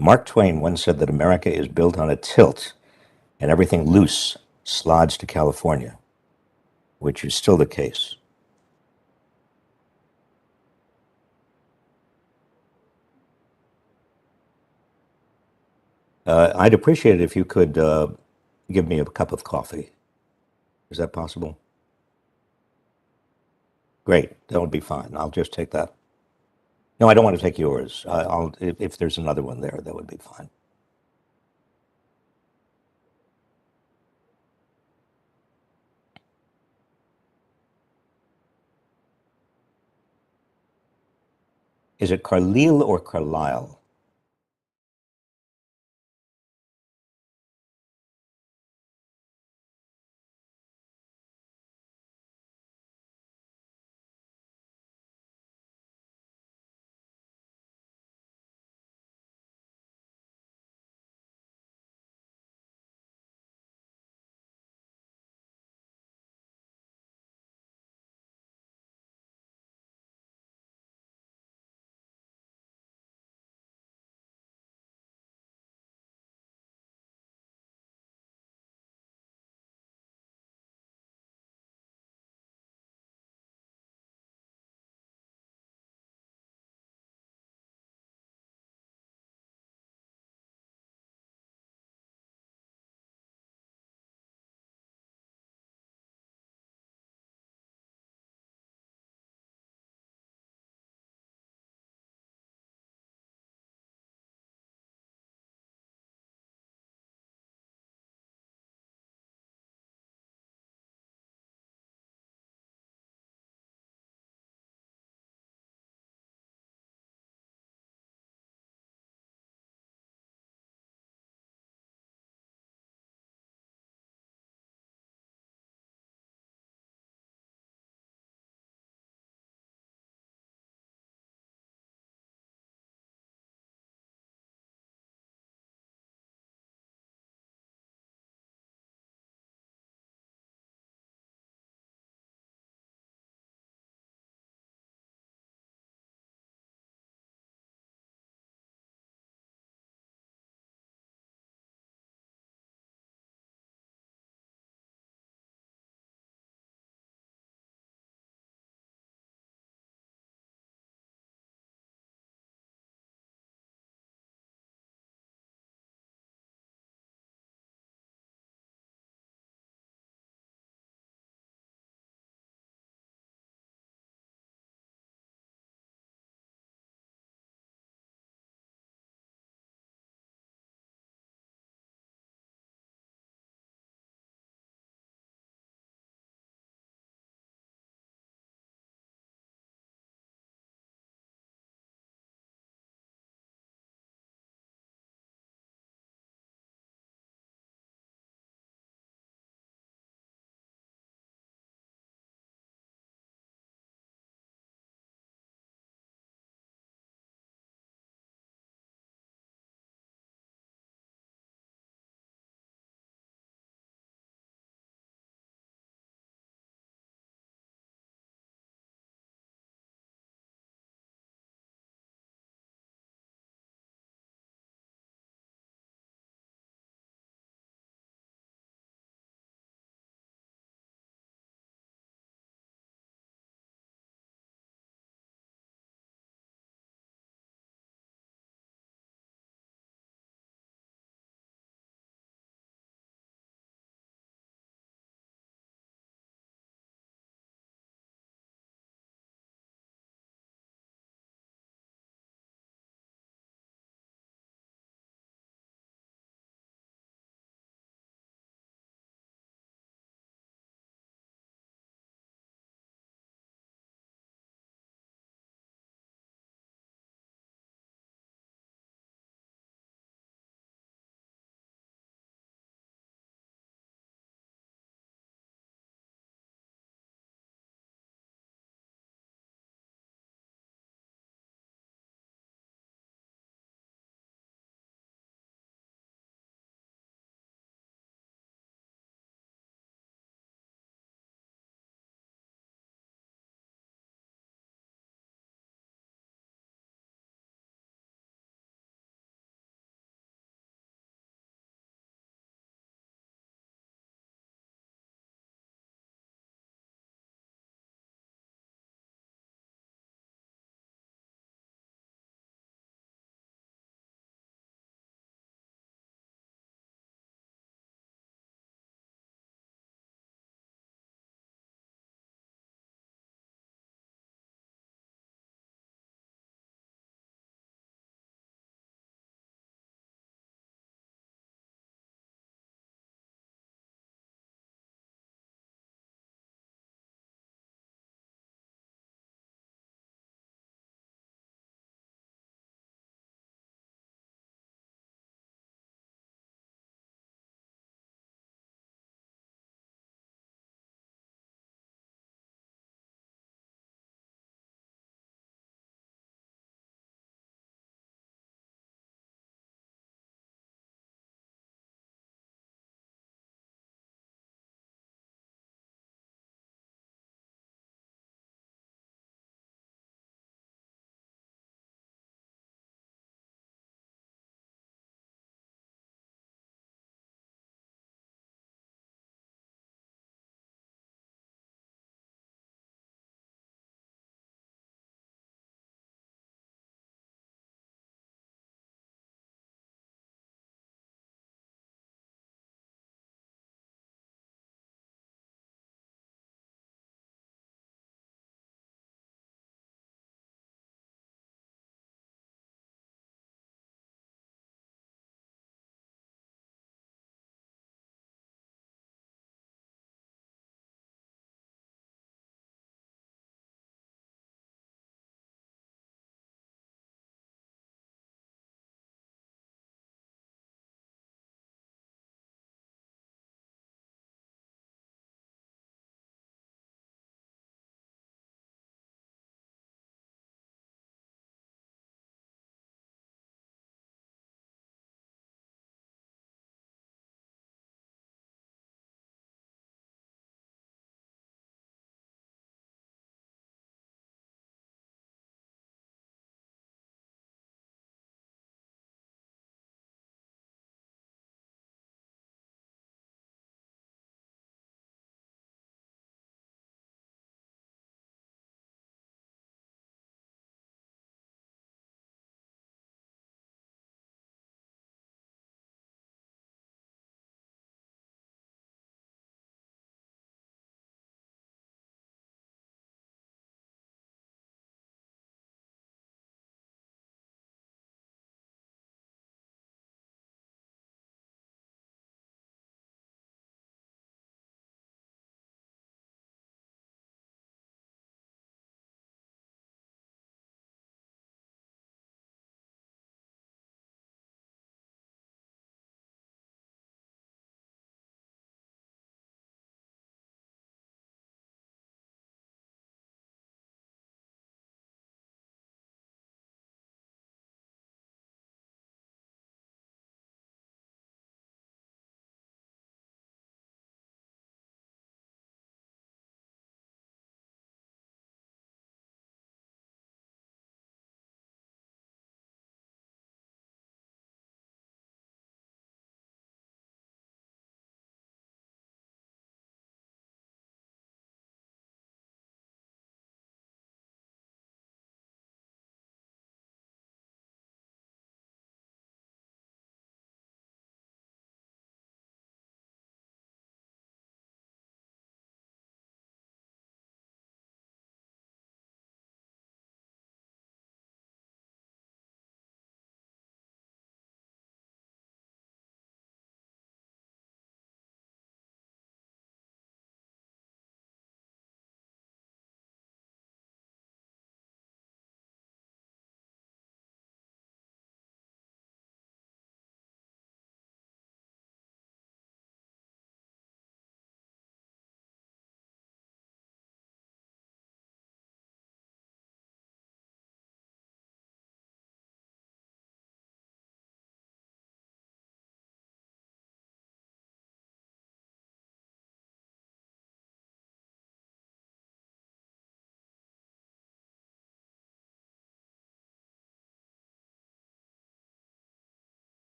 Mark Twain once said that America is built on a tilt and everything loose slides to California, which is still the case. I'd appreciate it if you could give me a cup of coffee. Is that possible? Great, that would be fine. I'll just take that. No, I don't want to take yours. I'll if there's another one there, that would be fine. Is it Carlile or Carlisle?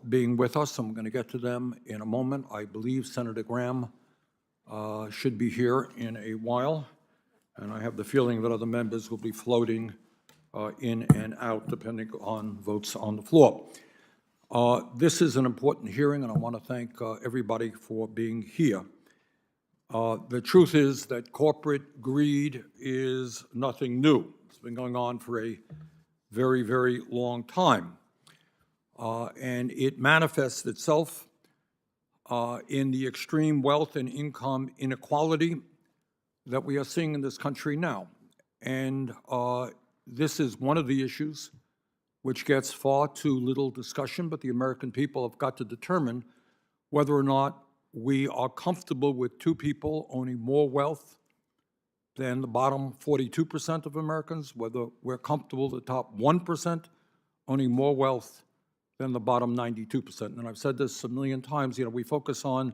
being with us. I'm going to get to them in a moment. I believe Senator Graham should be here in a while, and I have the feeling that other members will be floating in and out depending on votes on the floor. This is an important hearing, and I want to thank everybody for being here. The truth is that corporate greed is nothing new. It's been going on for a very, very long time. And it manifests itself in the extreme wealth and income inequality that we are seeing in this country now. And this is one of the issues which gets far too little discussion, but the American people have got to determine whether or not we are comfortable with two people owning more wealth than the bottom 42% of Americans, whether we're comfortable the top 1% owning more wealth than the bottom 92%. And I've said this a million times, we focus on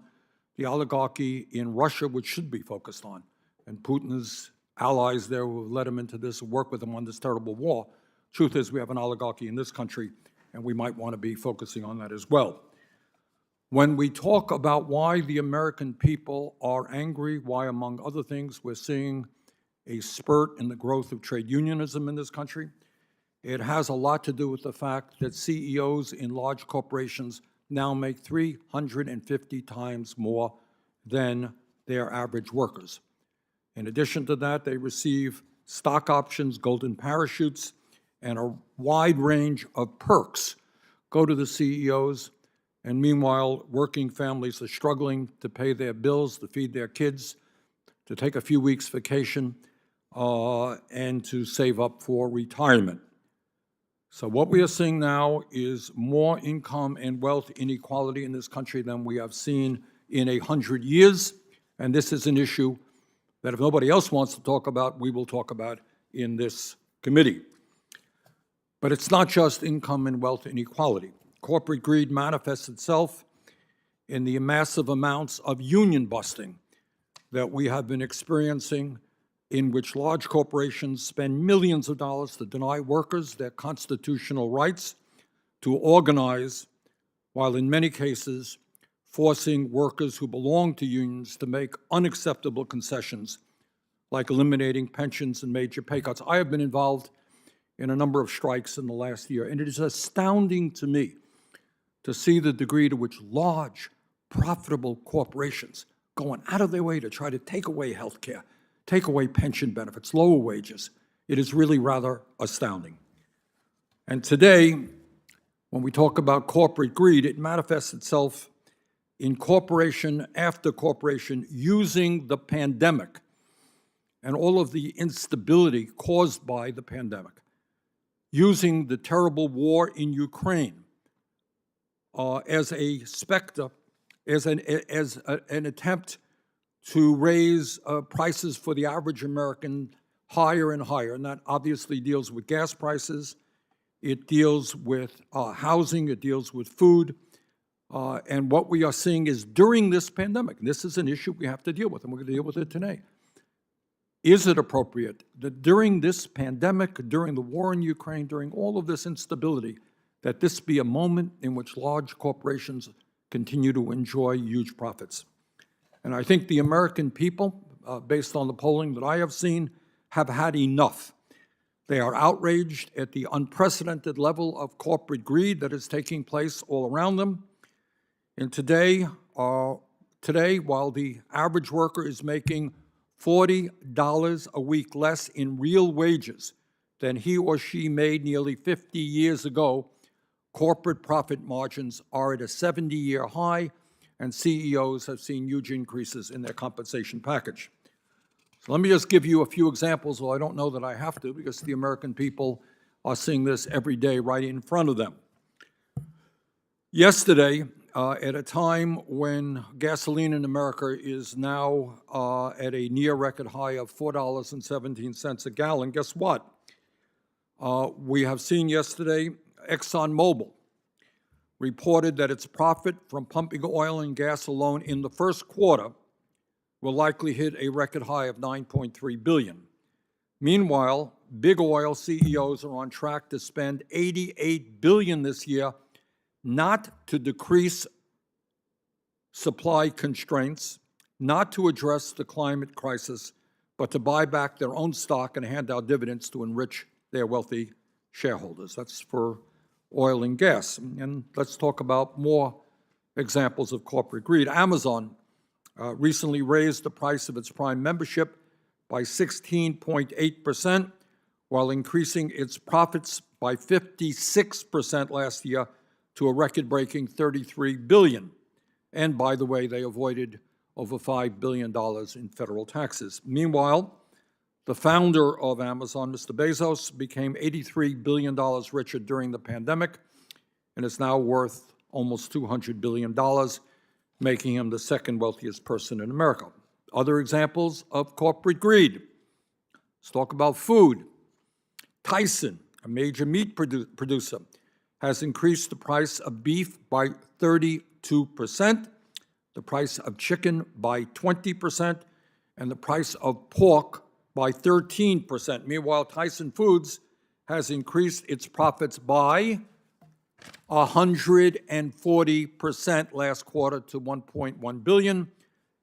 the oligarchy in Russia, which should be focused on, and Putin's allies there who have led him into this, work with him on this terrible war. Truth is, we have an oligarchy in this country, and we might want to be focusing on that as well. When we talk about why the American people are angry, why, among other things, we're seeing a spurt in the growth of trade unionism in this country, it has a lot to do with the fact that CEOs in large corporations now make 350 times more than their average workers. In addition to that, they receive stock options, golden parachutes, and a wide range of perks go to the CEOs, and meanwhile, working families are struggling to pay their bills, to feed their kids, to take a few weeks vacation, and to save up for retirement. So what we are seeing now is more income and wealth inequality in this country than we have seen in 100 years, and this is an issue that if nobody else wants to talk about, we will talk about in this committee. But it's not just income and wealth inequality. Corporate greed manifests itself in the massive amounts of union busting that we have been experiencing, in which large corporations spend millions of dollars to deny workers their constitutional rights to organize, while in many cases forcing workers who belong to unions to make unacceptable concessions, like eliminating pensions and major pay cuts. I have been involved in a number of strikes in the last year, and it is astounding to me to see the degree to which large, profitable corporations going out of their way to try to take away health care, take away pension benefits, lower wages. It is really rather astounding. And today, when we talk about corporate greed, it manifests itself in corporation after corporation using the pandemic and all of the instability caused by the pandemic, using the terrible war in Ukraine as a specter, as an attempt to raise prices for the average American higher and higher. And that obviously deals with gas prices, it deals with housing, it deals with food. And what we are seeing is during this pandemic, and this is an issue we have to deal with, and we're going to deal with it today. Is it appropriate that during this pandemic, during the war in Ukraine, during all of this instability, that this be a moment in which large corporations continue to enjoy huge profits? And I think the American people, based on the polling that I have seen, have had enough. They are outraged at the unprecedented level of corporate greed that is taking place all around them. And today, while the average worker is making $40 a week less in real wages than he or she made nearly 50 years ago, corporate profit margins are at a 70-year high, and CEOs have seen huge increases in their compensation package. So let me just give you a few examples, although I don't know that I have to, because the American people are seeing this every day right in front of them. Yesterday, at a time when gasoline in America is now at a near record high of $4.17 a gallon, guess what? We have seen yesterday ExxonMobil reported that its profit from pumping oil and gas alone in the first quarter will likely hit a record high of $9.3 billion. Meanwhile, big oil CEOs are on track to spend $88 billion this year not to decrease supply constraints, not to address the climate crisis, but to buy back their own stock and hand out dividends to enrich their wealthy shareholders. That's for oil and gas. And let's talk about more examples of corporate greed. Amazon recently raised the price of its Prime membership by 16.8%, while increasing its profits by 56% last year to a record-breaking $33 billion. And by the way, they avoided over $5 billion in federal taxes. Meanwhile, the founder of Amazon, Mr. Bezos, became $83 billion richer during the pandemic and is now worth almost $200 billion, making him the second wealthiest person in America. Other examples of corporate greed. Let's talk about food. Tyson, a major meat producer, has increased the price of beef by 32%, the price of chicken by 20%, and the price of pork by 13%. Meanwhile, Tyson Foods has increased its profits by 140% last quarter to $1.1 billion,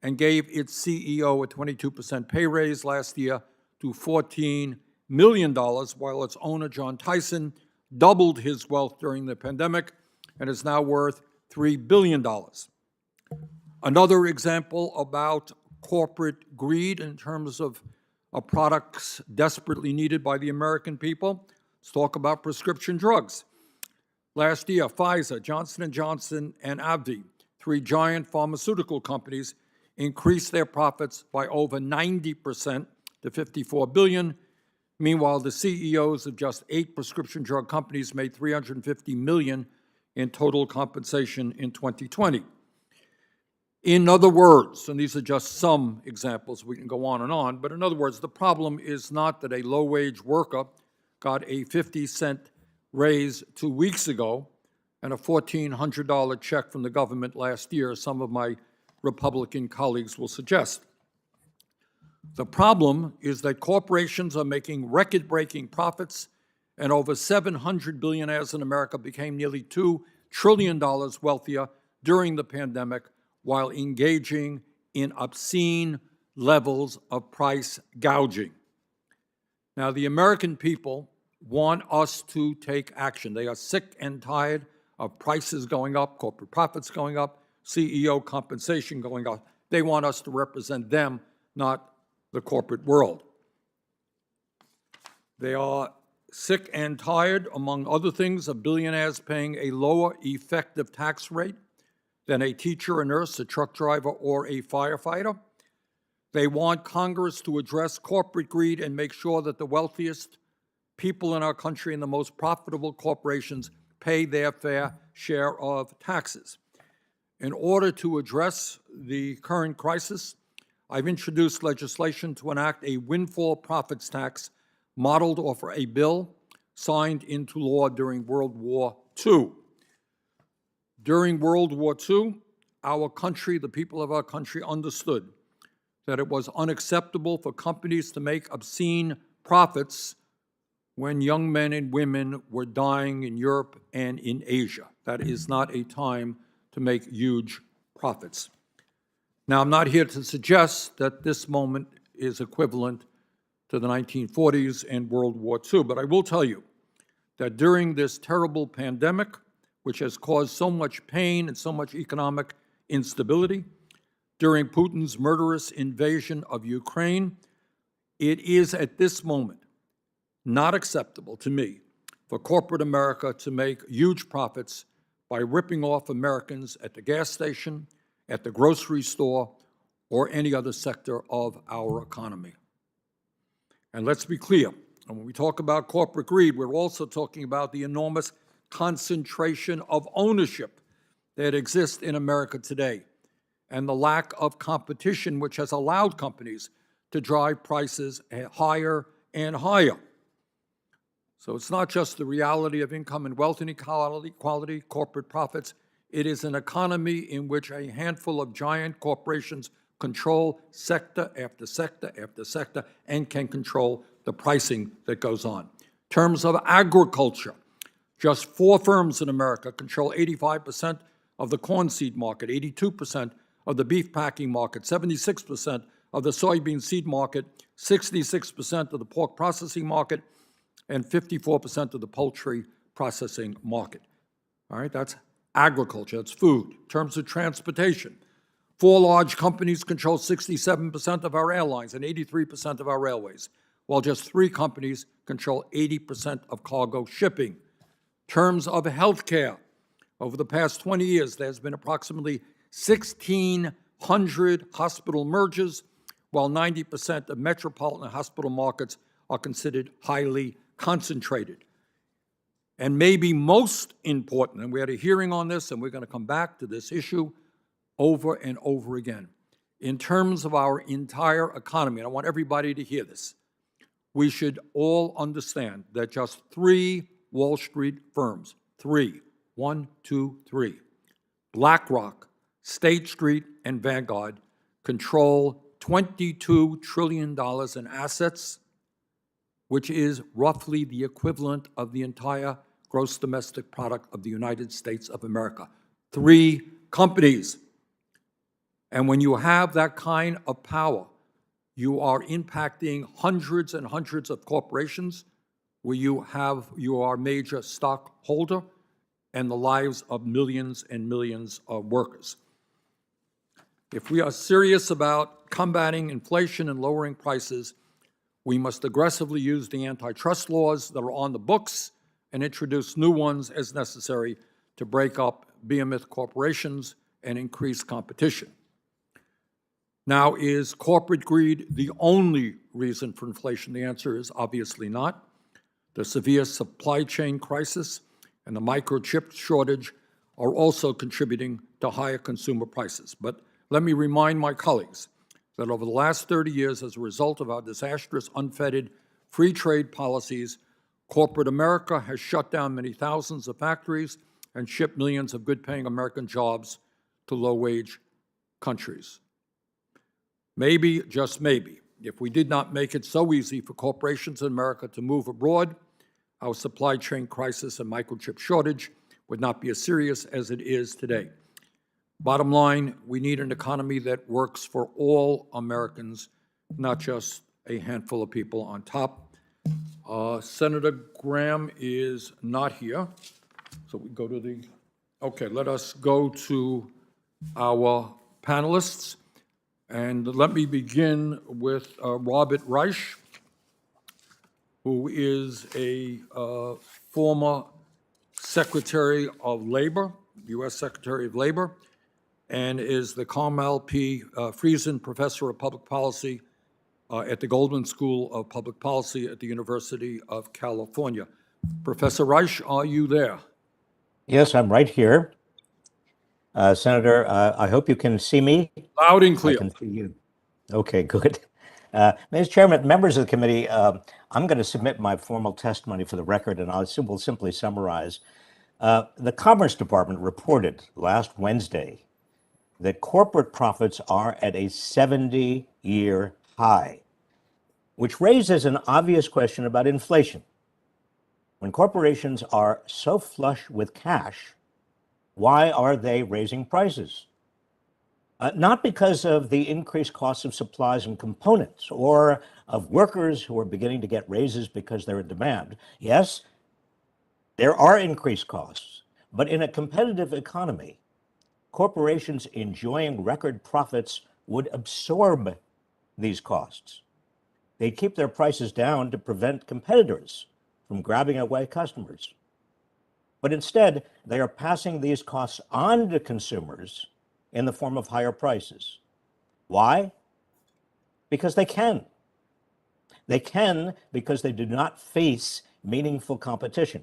and gave its CEO a 22% pay raise last year to $14 million, while its owner, John Tyson, doubled his wealth during the pandemic and is now worth $3 billion. Another example about corporate greed in terms of products desperately needed by the American people. Let's talk about prescription drugs. Last year, Pfizer, Johnson & Johnson, and AbbVie, three giant pharmaceutical companies, increased their profits by over 90% to $54 billion. Meanwhile, the CEOs of just 8 prescription drug companies made $350 million in total compensation in 2020. In other words, and these are just some examples, we can go on, but in other words, the problem is not that a low-wage worker got a 50-cent raise 2 weeks ago and a $1,400 check from the government last year, as some of my Republican colleagues will suggest. The problem is that corporations are making record-breaking profits, and over 700 billionaires in America became nearly $2 trillion wealthier during the pandemic, while engaging in obscene levels of price gouging. Now, the American people want us to take action. They are sick and tired of prices going up, corporate profits going up, CEO compensation going up. They want us to represent them, not the corporate world. They are sick and tired, among other things, of billionaires paying a lower effective tax rate than a teacher, a nurse, a truck driver, or a firefighter. They want Congress to address corporate greed and make sure that the wealthiest people in our country and the most profitable corporations pay their fair share of taxes. In order to address the current crisis, I've introduced legislation to enact a Windfall Profits Tax modeled off a bill signed into law during World War II. During World War II, our country, the people of our country, understood that it was unacceptable for companies to make obscene profits when young men and women were dying in Europe and in Asia. That is not a time to make huge profits. Now, I'm not here to suggest that this moment is equivalent to the 1940s and World War II, but I will tell you that during this terrible pandemic, which has caused so much pain and so much economic instability, during Putin's murderous invasion of Ukraine, it is at this moment not acceptable to me for corporate America to make huge profits by ripping off Americans at the gas station, at the grocery store, or any other sector of our economy. And let's be clear, and when we talk about corporate greed, we're also talking about the enormous concentration of ownership that exists in America today, and the lack of competition which has allowed companies to drive prices higher and higher. So it's not just the reality of income and wealth inequality, corporate profits. It is an economy in which a handful of giant corporations control sector after sector after sector and can control the pricing that goes on. In terms of agriculture, Just 4 firms in America control 85% of the corn seed market, 82% of the beef packing market, 76% of the soybean seed market, 66% of the pork processing market, and 54% of the poultry processing market. All right, that's agriculture, that's food. In terms of transportation, 4 large companies control 67% of our airlines and 83% of our railways, while just 3 companies control 80% of cargo shipping. In terms of healthcare, over the past 20 years, there's been approximately 1,600 hospital mergers, while 90% of metropolitan hospital markets are considered highly concentrated. And maybe most important, and we had a hearing on this, and we're going to come back to this issue over and over again. In terms of our entire economy, and I want everybody to hear this, we should all understand that just 3 Wall Street firms, 3, 1, 2, 3, BlackRock, State Street, and Vanguard, control $22 trillion in assets, which is roughly the equivalent of the entire gross domestic product of the United States of America. 3 companies. And when you have that kind of power, you are impacting hundreds and hundreds of corporations where you are a major stockholder and the lives of millions and millions of workers. If we are serious about combating inflation and lowering prices, we must aggressively use the antitrust laws that are on the books and introduce new ones as necessary to break up behemoth corporations and increase competition. Now, is corporate greed the only reason for inflation? The answer is obviously not. The severe supply chain crisis and the microchip shortage are also contributing to higher consumer prices. But let me remind my colleagues that over the last 30 years, as a result of our disastrous, unfettered free trade policies, corporate America has shut down many thousands of factories and shipped millions of good-paying American jobs to low-wage countries. Maybe, just maybe, if we did not make it so easy for corporations in America to move abroad, our supply chain crisis and microchip shortage would not be as serious as it is today. Bottom line, we need an economy that works for all Americans, not just a handful of people on top. Senator Graham is not here, so we go to the, okay, let us go to our panelists. And let me begin with Robert Reich, who is a former Secretary of Labor, U.S. Secretary of Labor, and is the Carmel P. Friesen Professor of Public Policy at the Goldman School of Public Policy at the University of California. Professor Reich, are you there? Yes, I'm right here. Senator, I hope you can see me. Loud and clear. I can see you. Okay, good. Mr. Chairman, members of the committee, I'm going to submit my formal testimony for the record, and will simply summarize. The Commerce Department reported last Wednesday that corporate profits are at a 70-year high, which raises an obvious question about inflation. When corporations are so flush with cash, why are they raising prices? Not because of the increased costs of supplies and components or of workers who are beginning to get raises because they're in demand. Yes, there are increased costs, but in a competitive economy, corporations enjoying record profits would absorb these costs. They'd keep their prices down to prevent competitors from grabbing away customers. But instead, they are passing these costs on to consumers in the form of higher prices. Why? Because they can. They can because they do not face meaningful competition.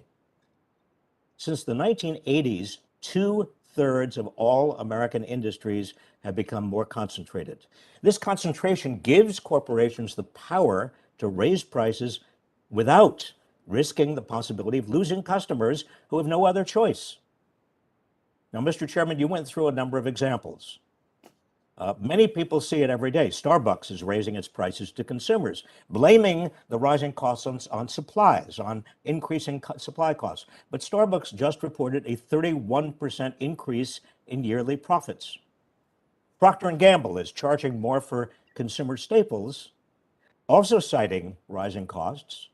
Since the 1980s, 2/3 of all American industries have become more concentrated. This concentration gives corporations the power to raise prices without risking the possibility of losing customers who have no other choice. Now, Mr. Chairman, you went through a number of examples. Many people see it every day. Starbucks is raising its prices to consumers, blaming the rising costs on supplies, on increasing supply costs. But Starbucks just reported a 31% increase in yearly profits. Procter & Gamble is charging more for consumer staples, also citing rising costs.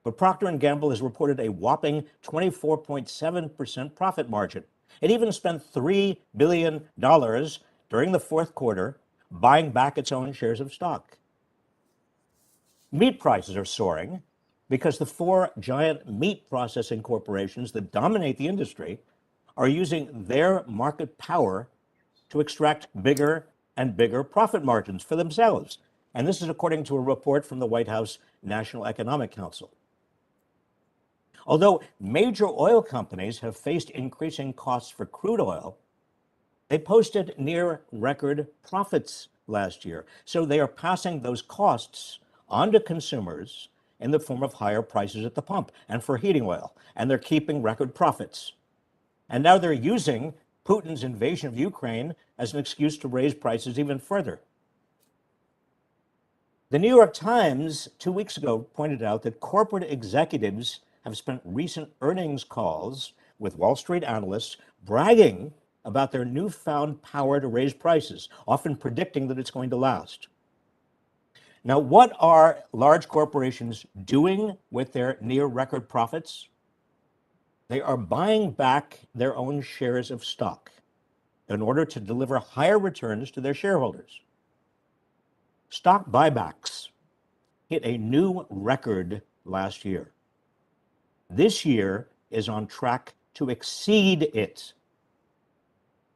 But Procter & Gamble has reported a whopping 24.7% profit margin. It even spent $3 billion during the fourth quarter buying back its own shares of stock. Meat prices are soaring because the four giant meat processing corporations that dominate the industry are using their market power to extract bigger and bigger profit margins for themselves. And this is according to a report from the White House National Economic Council. Although major oil companies have faced increasing costs for crude oil, they posted near record profits last year. So they are passing those costs on to consumers in the form of higher prices at the pump and for heating oil, and they're keeping record profits. And now they're using Putin's invasion of Ukraine as an excuse to raise prices even further. The New York Times 2 weeks ago pointed out that corporate executives have spent recent earnings calls with Wall Street analysts bragging about their newfound power to raise prices, often predicting that it's going to last. Now, what are large corporations doing with their near record profits? They are buying back their own shares of stock in order to deliver higher returns to their shareholders. Stock buybacks hit a new record last year. This year is on track to exceed it.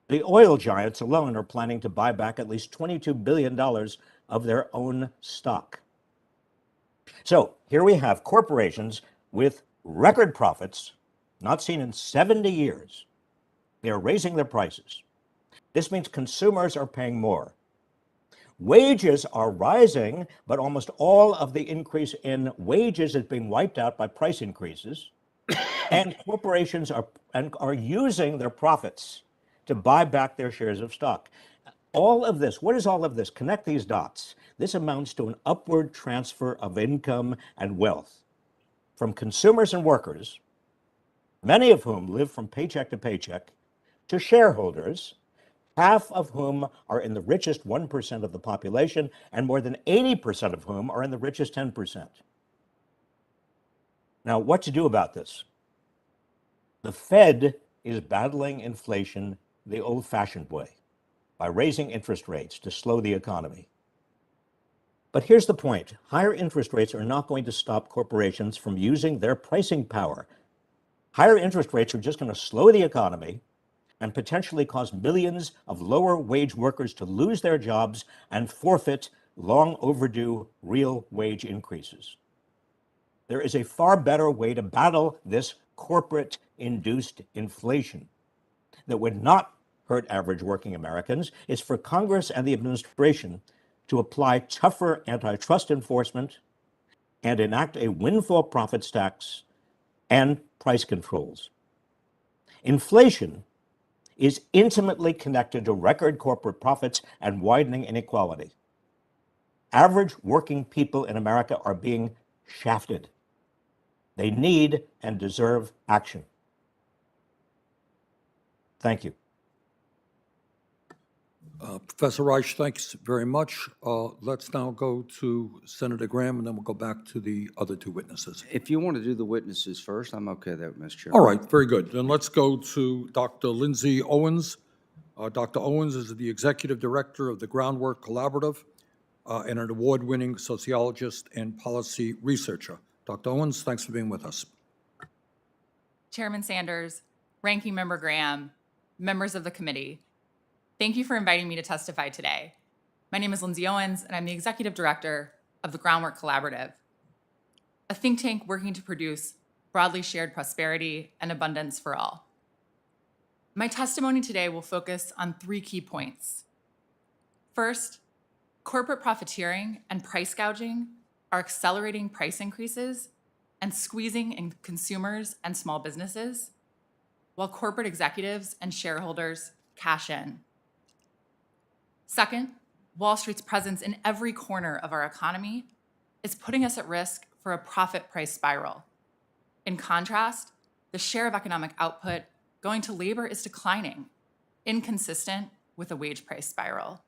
The oil giants alone are planning to buy back at least $22 billion of their own stock. So here we have corporations with record profits, not seen in 70 years. They're raising their prices. This means consumers are paying more. Wages are rising, but almost all of the increase in wages is being wiped out by price increases. And corporations are using their profits to buy back their shares of stock. All of this, what is all of this? Connect these dots. This amounts to an upward transfer of income and wealth from consumers and workers, many of whom live from paycheck to paycheck, to shareholders, half of whom are in the richest 1% of the population, and more than 80% of whom are in the richest 10%. Now, what to do about this? The Fed is battling inflation the old-fashioned way, by raising interest rates to slow the economy. But here's the point. Higher interest rates are not going to stop corporations from using their pricing power. Higher interest rates are just going to slow the economy and potentially cause millions of lower wage workers to lose their jobs and forfeit long overdue real wage increases. There is a far better way to battle this corporate-induced inflation that would not hurt average working Americans. Is for Congress and the administration to apply tougher antitrust enforcement and enact a windfall profits tax and price controls. Inflation is intimately connected to record corporate profits and widening inequality. Average working people in America are being shafted. They need and deserve action. Thank you. Professor Reich, thanks very much. Let's now go to Senator Graham, and then we'll go back to the other two witnesses. If you want to do the witnesses first, I'm okay with that, Mr. Chairman. All right, very good. Then let's go to Dr. Lindsey Owens. Dr. Owens is the Executive Director of the Groundwork Collaborative and an award-winning sociologist and policy researcher. Dr. Owens, thanks for being with us. Chairman Sanders, Ranking Member Graham, members of the committee, thank you for inviting me to testify today. My name is Lindsey Owens, and I'm the Executive Director of the Groundwork Collaborative, a think tank working to produce broadly shared prosperity and abundance for all. My testimony today will focus on 3 key points. First, corporate profiteering and price gouging are accelerating price increases and squeezing in consumers and small businesses, while corporate executives and shareholders cash in. Second, Wall Street's presence in every corner of our economy is putting us at risk for a profit price spiral. In contrast, the share of economic output going to labor is declining, inconsistent with a wage price spiral.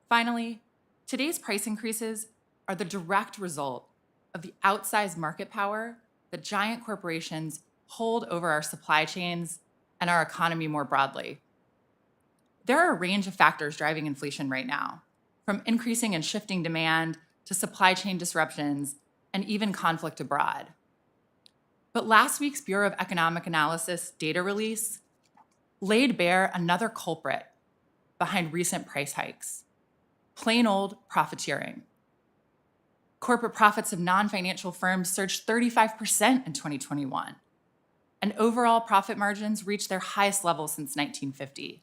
Finally, today's price increases are the direct result of the outsized market power that giant corporations hold over our supply chains and our economy more broadly. There are a range of factors driving inflation right now, from increasing and shifting demand to supply chain disruptions and even conflict abroad. But last week's Bureau of Economic Analysis data release laid bare another culprit behind recent price hikes: plain old profiteering. Corporate profits of non-financial firms surged 35% in 2021, and overall profit margins reached their highest level since 1950.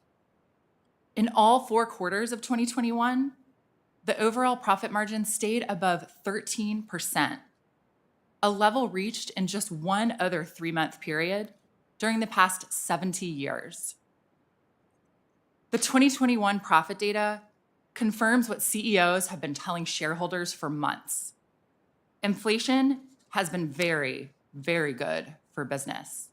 In all 4 quarters of 2021, the overall profit margin stayed above 13%, a level reached in just one other 3-month period during the past 70 years. The 2021 profit data confirms what CEOs have been telling shareholders for months. Inflation has been very, very good for business.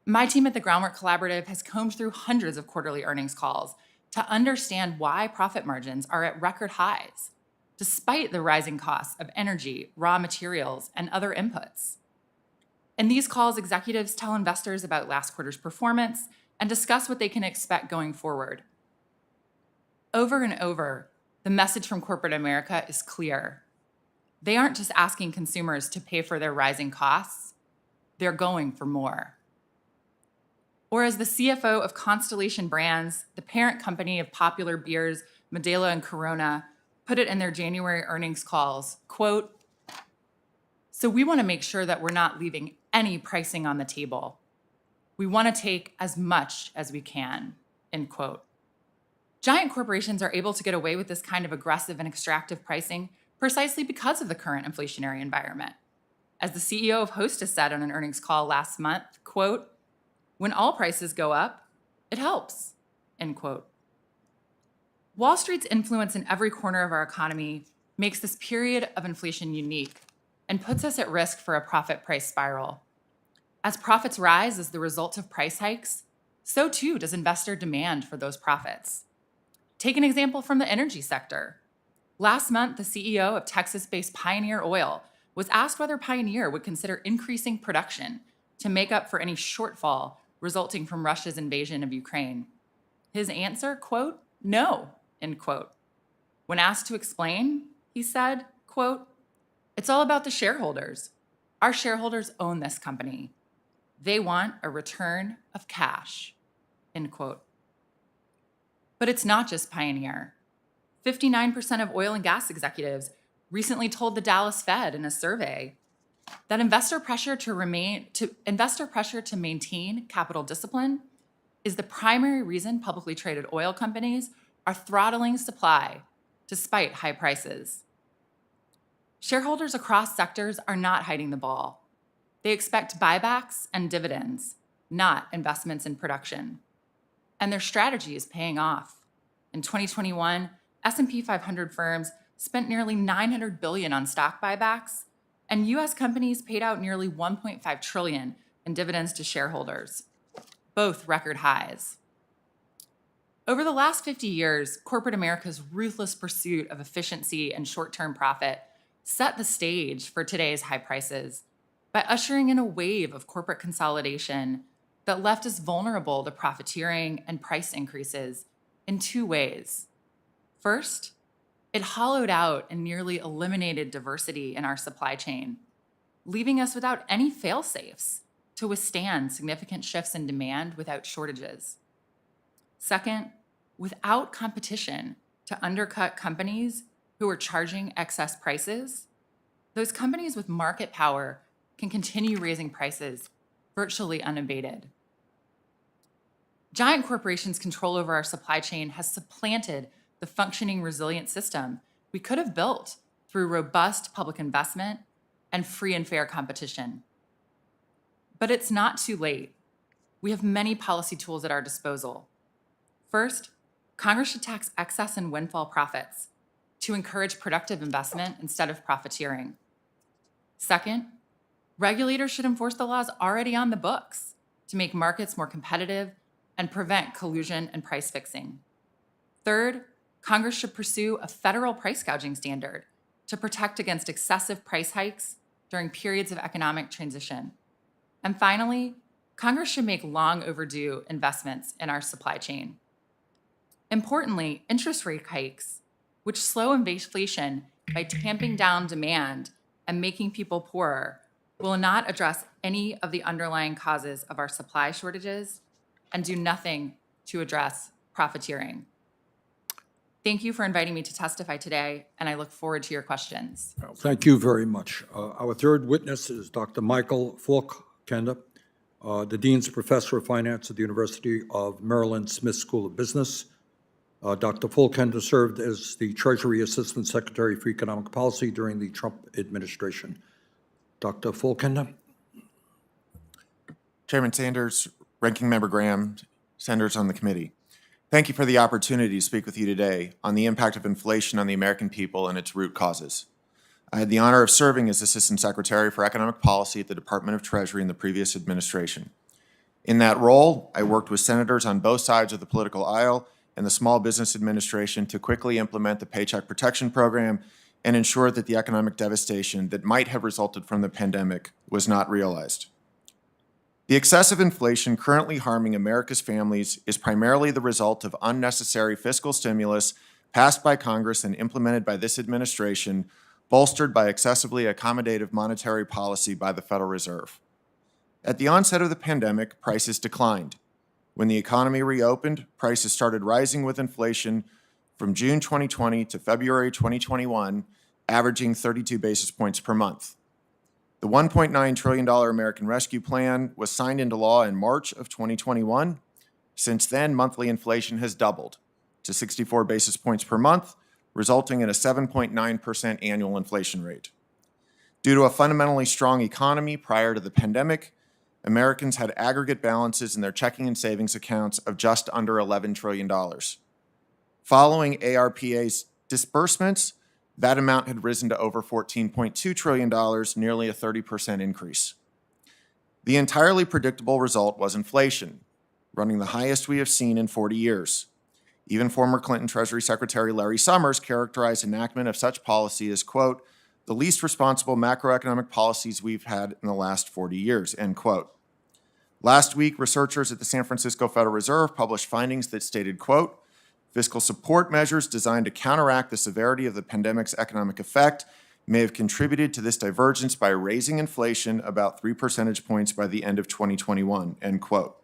My team at the Groundwork Collaborative has combed through hundreds of quarterly earnings calls to understand why profit margins are at record highs, despite the rising costs of energy, raw materials, and other inputs. In these calls, executives tell investors about last quarter's performance and discuss what they can expect going forward. Over and over, the message from corporate America is clear. They aren't just asking consumers to pay for their rising costs, they're going for more. Or as the CFO of Constellation Brands, the parent company of popular beers Modelo and Corona, put it in their January earnings calls, quote, "So we want to make sure that we're not leaving any pricing on the table. We want to take as much as we can," end quote. Giant corporations are able to get away with this kind of aggressive and extractive pricing precisely because of the current inflationary environment. As the CEO of Hostess said on an earnings call last month, quote, "When all prices go up, it helps," end quote. Wall Street's influence in every corner of our economy makes this period of inflation unique and puts us at risk for a profit price spiral. As profits rise as the result of price hikes, so too does investor demand for those profits. Take an example from the energy sector. Last month, the CEO of Texas-based Pioneer Oil was asked whether Pioneer would consider increasing production to make up for any shortfall resulting from Russia's invasion of Ukraine. His answer, quote, "No," end quote. When asked to explain, he said, quote, "It's all about the shareholders. Our shareholders own this company. They want a return of cash," end quote. But it's not just Pioneer. 59% of oil and gas executives recently told the Dallas Fed in a survey that investor pressure to maintain capital discipline is the primary reason publicly traded oil companies are throttling supply despite high prices. Shareholders across sectors are not hiding the ball. They expect buybacks and dividends, not investments in production. And their strategy is paying off. In 2021, S&P 500 firms spent nearly $900 billion on stock buybacks, and U.S. companies paid out nearly $1.5 trillion in dividends to shareholders, both record highs. Over the last 50 years, corporate America's ruthless pursuit of efficiency and short-term profit set the stage for today's high prices by ushering in a wave of corporate consolidation that left us vulnerable to profiteering and price increases in 2 ways. First, it hollowed out and nearly eliminated diversity in our supply chain, leaving us without any fail-safes to withstand significant shifts in demand without shortages. Second, without competition to undercut companies who are charging excess prices, those companies with market power can continue raising prices virtually unabated. Giant corporations' control over our supply chain has supplanted the functioning, resilient system we could have built through robust public investment and free and fair competition. But it's not too late. We have many policy tools at our disposal. First, Congress should tax excess and windfall profits to encourage productive investment instead of profiteering. Second, regulators should enforce the laws already on the books to make markets more competitive and prevent collusion and price fixing. Third, Congress should pursue a federal price gouging standard to protect against excessive price hikes during periods of economic transition. And finally, Congress should make long overdue investments in our supply chain. Importantly, interest rate hikes, which slow inflation by tamping down demand and making people poorer, will not address any of the underlying causes of our supply shortages and do nothing to address profiteering. Thank you for inviting me to testify today, and I look forward to your questions. Thank you very much. Our third witness is Dr. Michael Falk-Kenda, the Dean's Professor of Finance at the University of Maryland Smith School of Business. Dr. Falk-Kenda served as the Treasury Assistant Secretary for Economic Policy during the Trump administration. Dr. Falk-Kenda. Chairman Sanders, Ranking Member Graham, senators on the committee. Thank you for the opportunity to speak with you today on the impact of inflation on the American people and its root causes. I had the honor of serving as Assistant Secretary for Economic Policy at the Department of Treasury in the previous administration. In that role, I worked with senators on both sides of the political aisle and the Small Business Administration to quickly implement the Paycheck Protection Program and ensure that the economic devastation that might have resulted from the pandemic was not realized. The excessive inflation currently harming America's families is primarily the result of unnecessary fiscal stimulus passed by Congress and implemented by this administration, bolstered by excessively accommodative monetary policy by the Federal Reserve. At the onset of the pandemic, prices declined. When the economy reopened, prices started rising with inflation from June 2020 to February 2021, averaging 32 basis points per month. The $1.9 trillion American Rescue Plan was signed into law in March of 2021. Since then, monthly inflation has doubled to 64 basis points per month, resulting in a 7.9% annual inflation rate. Due to a fundamentally strong economy prior to the pandemic, Americans had aggregate balances in their checking and savings accounts of just under $11 trillion. Following ARPA's disbursements, that amount had risen to over $14.2 trillion, nearly a 30% increase. The entirely predictable result was inflation, running the highest we have seen in 40 years. Even former Clinton Treasury Secretary Larry Summers characterized enactment of such policy as, quote, the least responsible macroeconomic policies we've had in the last 40 years, end quote. Last week, researchers at the San Francisco Federal Reserve published findings that stated, quote, fiscal support measures designed to counteract the severity of the pandemic's economic effect may have contributed to this divergence by raising inflation about 3 percentage points by the end of 2021, end quote.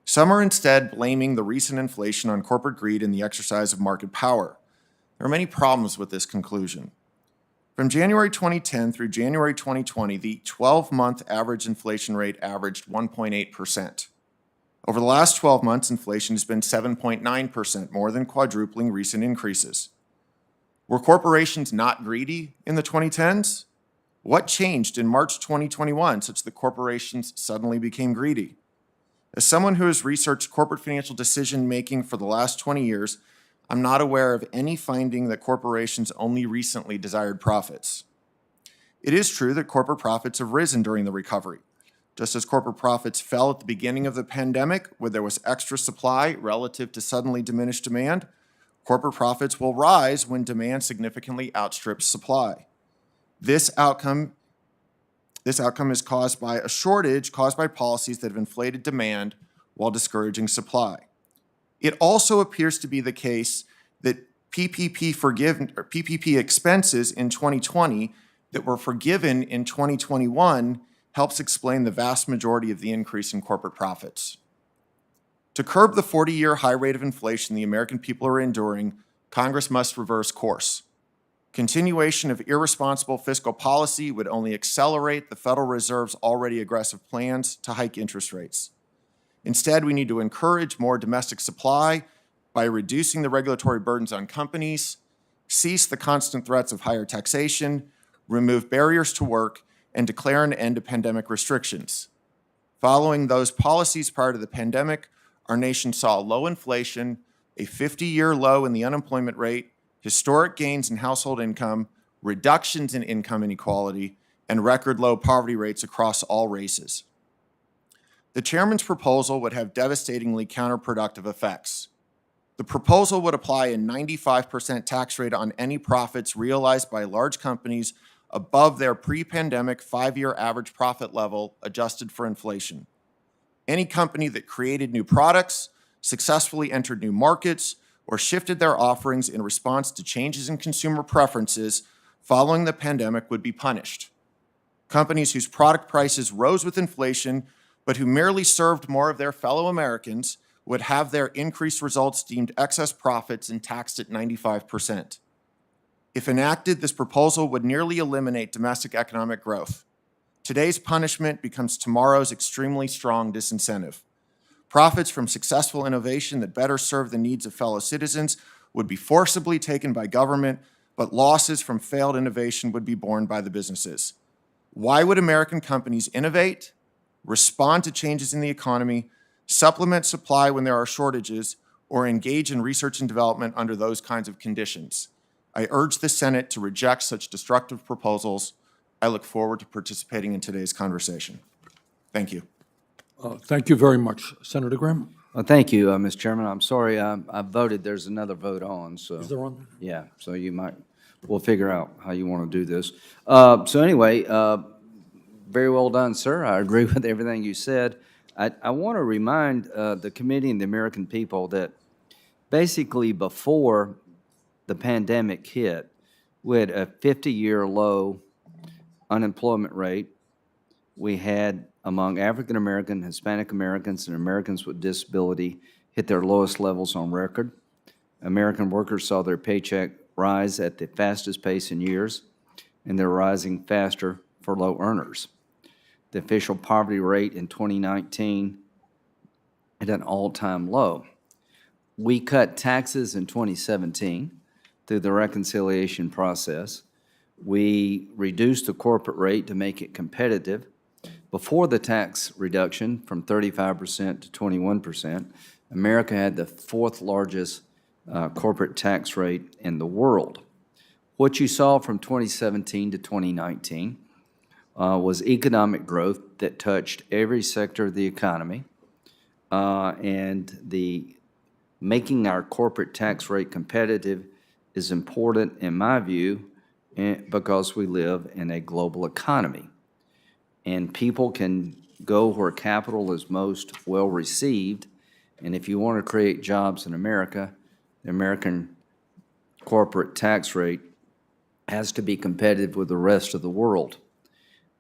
Some are instead blaming the recent inflation on corporate greed and the exercise of market power. There are many problems with this conclusion. From January 2010 through January 2020, the 12-month average inflation rate averaged 1.8%. Over the last 12 months, inflation has been 7.9%, more than quadrupling recent increases. Were corporations not greedy in the 2010s? What changed in March 2021 such that corporations suddenly became greedy? As someone who has researched corporate financial decision-making for the last 20 years, I'm not aware of any finding that corporations only recently desired profits. It is true that corporate profits have risen during the recovery. Just as corporate profits fell at the beginning of the pandemic, where there was extra supply relative to suddenly diminished demand, corporate profits will rise when demand significantly outstrips supply. This outcome is caused by a shortage caused by policies that have inflated demand while discouraging supply. It also appears to be the case that PPP expenses in 2020 that were forgiven in 2021 helps explain the vast majority of the increase in corporate profits. To curb the 40-year high rate of inflation the American people are enduring, Congress must reverse course. Continuation of irresponsible fiscal policy would only accelerate the Federal Reserve's already aggressive plans to hike interest rates. Instead, we need to encourage more domestic supply by reducing the regulatory burdens on companies, cease the constant threats of higher taxation, remove barriers to work, and declare an end to pandemic restrictions. Following those policies prior to the pandemic, our nation saw low inflation, a 50-year low in the unemployment rate, historic gains in household income, reductions in income inequality, and record low poverty rates across all races. The chairman's proposal would have devastatingly counterproductive effects. The proposal would apply a 95% tax rate on any profits realized by large companies above their pre-pandemic 5-year average profit level adjusted for inflation. Any company that created new products, successfully entered new markets, or shifted their offerings in response to changes in consumer preferences following the pandemic would be punished. Companies whose product prices rose with inflation, but who merely served more of their fellow Americans, would have their increased results deemed excess profits and taxed at 95%. If enacted, this proposal would nearly eliminate domestic economic growth. Today's punishment becomes tomorrow's extremely strong disincentive. Profits from successful innovation that better serve the needs of fellow citizens would be forcibly taken by government, but losses from failed innovation would be borne by the businesses. Why would American companies innovate, respond to changes in the economy, supplement supply when there are shortages, or engage in research and development under those kinds of conditions? I urge the Senate to reject such destructive proposals. I look forward to participating in today's conversation. Thank you. Thank you very much. Senator Graham? Well, thank you, Mr. Chairman. I'm sorry I voted. There's another vote on, so. Is there one? Yeah, so we'll figure out how you want to do this. So anyway, very well done, sir. I agree with everything you said. I want to remind the committee and the American people that basically before the pandemic hit, we had a 50-year low unemployment rate. We had, among African American, Hispanic Americans, and Americans with disability, hit their lowest levels on record. American workers saw their paycheck rise at the fastest pace in years, and they're rising faster for low earners. The official poverty rate in 2019 at an all-time low. We cut taxes in 2017 through the reconciliation process. We reduced the corporate rate to make it competitive. Before the tax reduction from 35% to 21%, America had the fourth largest corporate tax rate in the world. What you saw from 2017 to 2019 was economic growth that touched every sector of the economy, and the making our corporate tax rate competitive is important, in my view, because we live in a global economy. And people can go where capital is most well received, and if you want to create jobs in America, the American corporate tax rate has to be competitive with the rest of the world.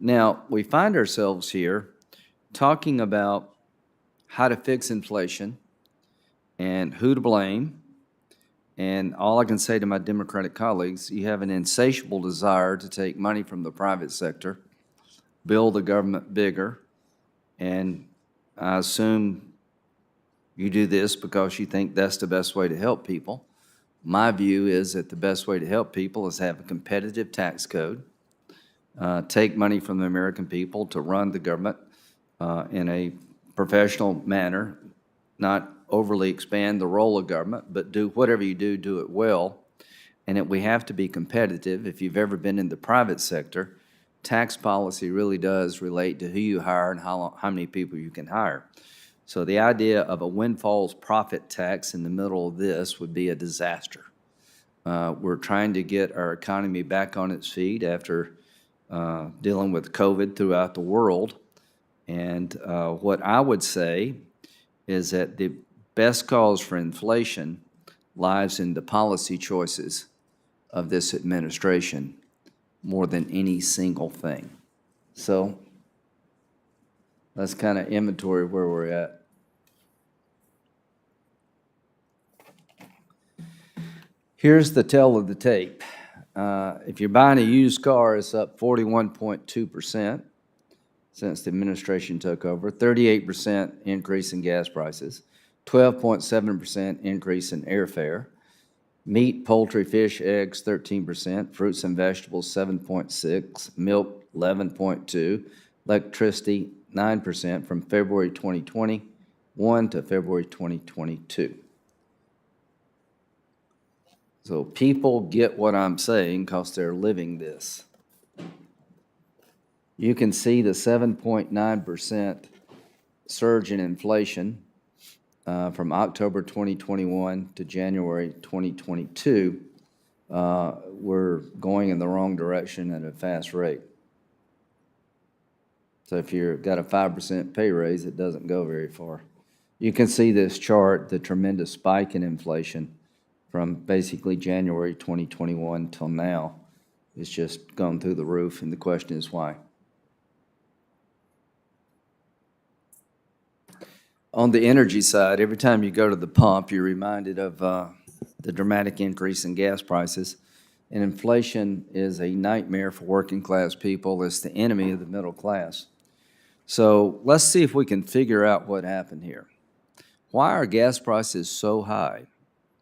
Now, we find ourselves here talking about how to fix inflation and who to blame. And all I can say to my Democratic colleagues, you have an insatiable desire to take money from the private sector, build the government bigger, and I assume you do this because you think that's the best way to help people. My view is that the best way to help people is have a competitive tax code, take money from the American people to run the government in a professional manner, not overly expand the role of government, but do whatever you do, do it well. And that we have to be competitive. If you've ever been in the private sector, tax policy really does relate to who you hire and how many people you can hire. So the idea of a windfall profit tax in the middle of this would be a disaster. We're trying to get our economy back on its feet after dealing with COVID throughout the world. And what I would say is that the best cause for inflation lies in the policy choices of this administration more than any single thing. So that's kind of inventory where we're at. Here's the tale of the tape. If you're buying a used car, it's up 41.2% since the administration took over, 38% increase in gas prices, 12.7% increase in airfare. Meat, poultry, fish, eggs, 13%, fruits and vegetables, 7.6%, milk, 11.2%, electricity, 9% from February 2021 to February 2022. So people get what I'm saying because they're living this. You can see the 7.9% surge in inflation from October 2021 to January 2022. We're going in the wrong direction at a fast rate. So if you've got a 5% pay raise, it doesn't go very far. You can see this chart, the tremendous spike in inflation from basically January 2021 till now. It's just gone through the roof, and the question is why. On the energy side, every time you go to the pump, you're reminded of the dramatic increase in gas prices. And inflation is a nightmare for working class people. It's the enemy of the middle class. So let's see if we can figure out what happened here. Why are gas prices so high?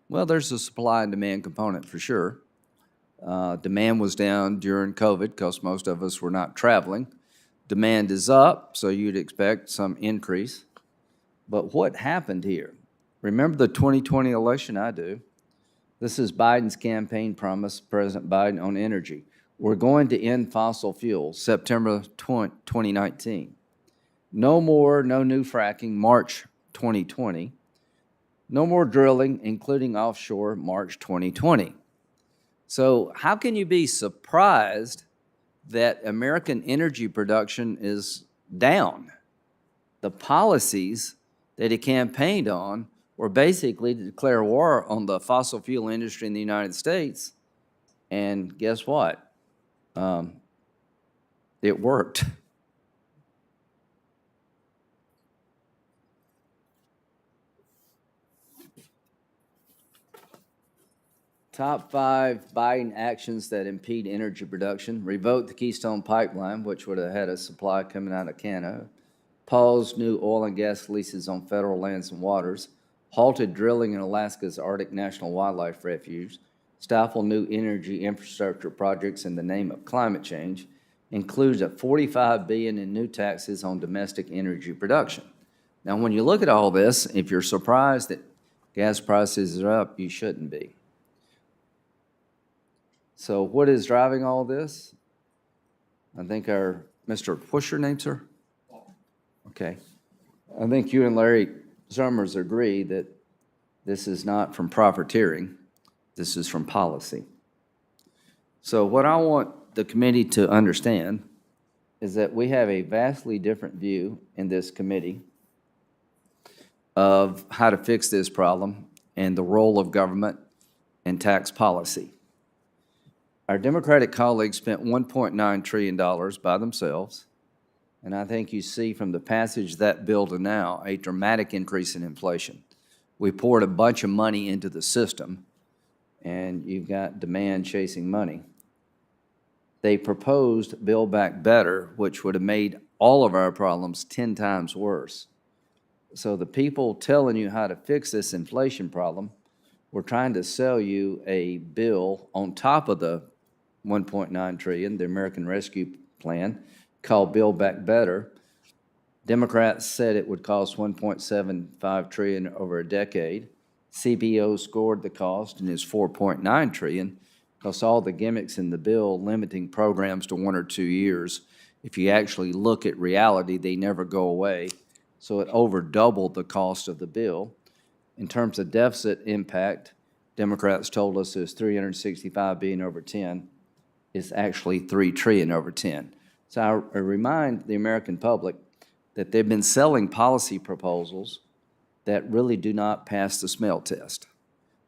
Well, there's a supply and demand component for sure. Demand was down during COVID because most of us were not traveling. Demand is up, so you'd expect some increase. But what happened here? Remember the 2020 election? I do. This is Biden's campaign promise, President Biden, on energy. We're going to end fossil fuels, September 2019. No new fracking, March 2020. No more drilling, including offshore, March 2020. So how can you be surprised that American energy production is down? The policies that he campaigned on were basically to declare war on the fossil fuel industry in the United States. And guess what? It worked. Top 5 Biden actions that impede energy production: revoke the Keystone Pipeline, which would have had a supply coming out of Canada; paused new oil and gas leases on federal lands and waters; halted drilling in Alaska's Arctic National Wildlife Refuge; stifled new energy infrastructure projects in the name of climate change; includes a $45 billion in new taxes on domestic energy production. Now, when you look at all this, if you're surprised that gas prices are up, you shouldn't be. So what is driving all this? I think what's your name, sir? Okay. I think you and Larry Summers agree that this is not from profiteering. This is from policy. So what I want the committee to understand is that we have a vastly different view in this committee of how to fix this problem and the role of government and tax policy. Our Democratic colleagues spent $1.9 trillion by themselves, and I think you see from the passage of that bill to now a dramatic increase in inflation. We poured a bunch of money into the system, and you've got demand chasing money. They proposed Build Back Better, which would have made all of our problems 10 times worse. So the people telling you how to fix this inflation problem were trying to sell you a bill on top of the $1.9 trillion, the American Rescue Plan, called Build Back Better. Democrats said it would cost $1.75 trillion over a decade. CBO scored the cost and is $4.9 trillion because all the gimmicks in the bill limiting programs to 1 or 2 years. If you actually look at reality, they never go away. So it over doubled the cost of the bill. In terms of deficit impact, Democrats told us it was $365 billion over 10. It's actually $3 trillion over 10. So I remind the American public that they've been selling policy proposals that really do not pass the smell test.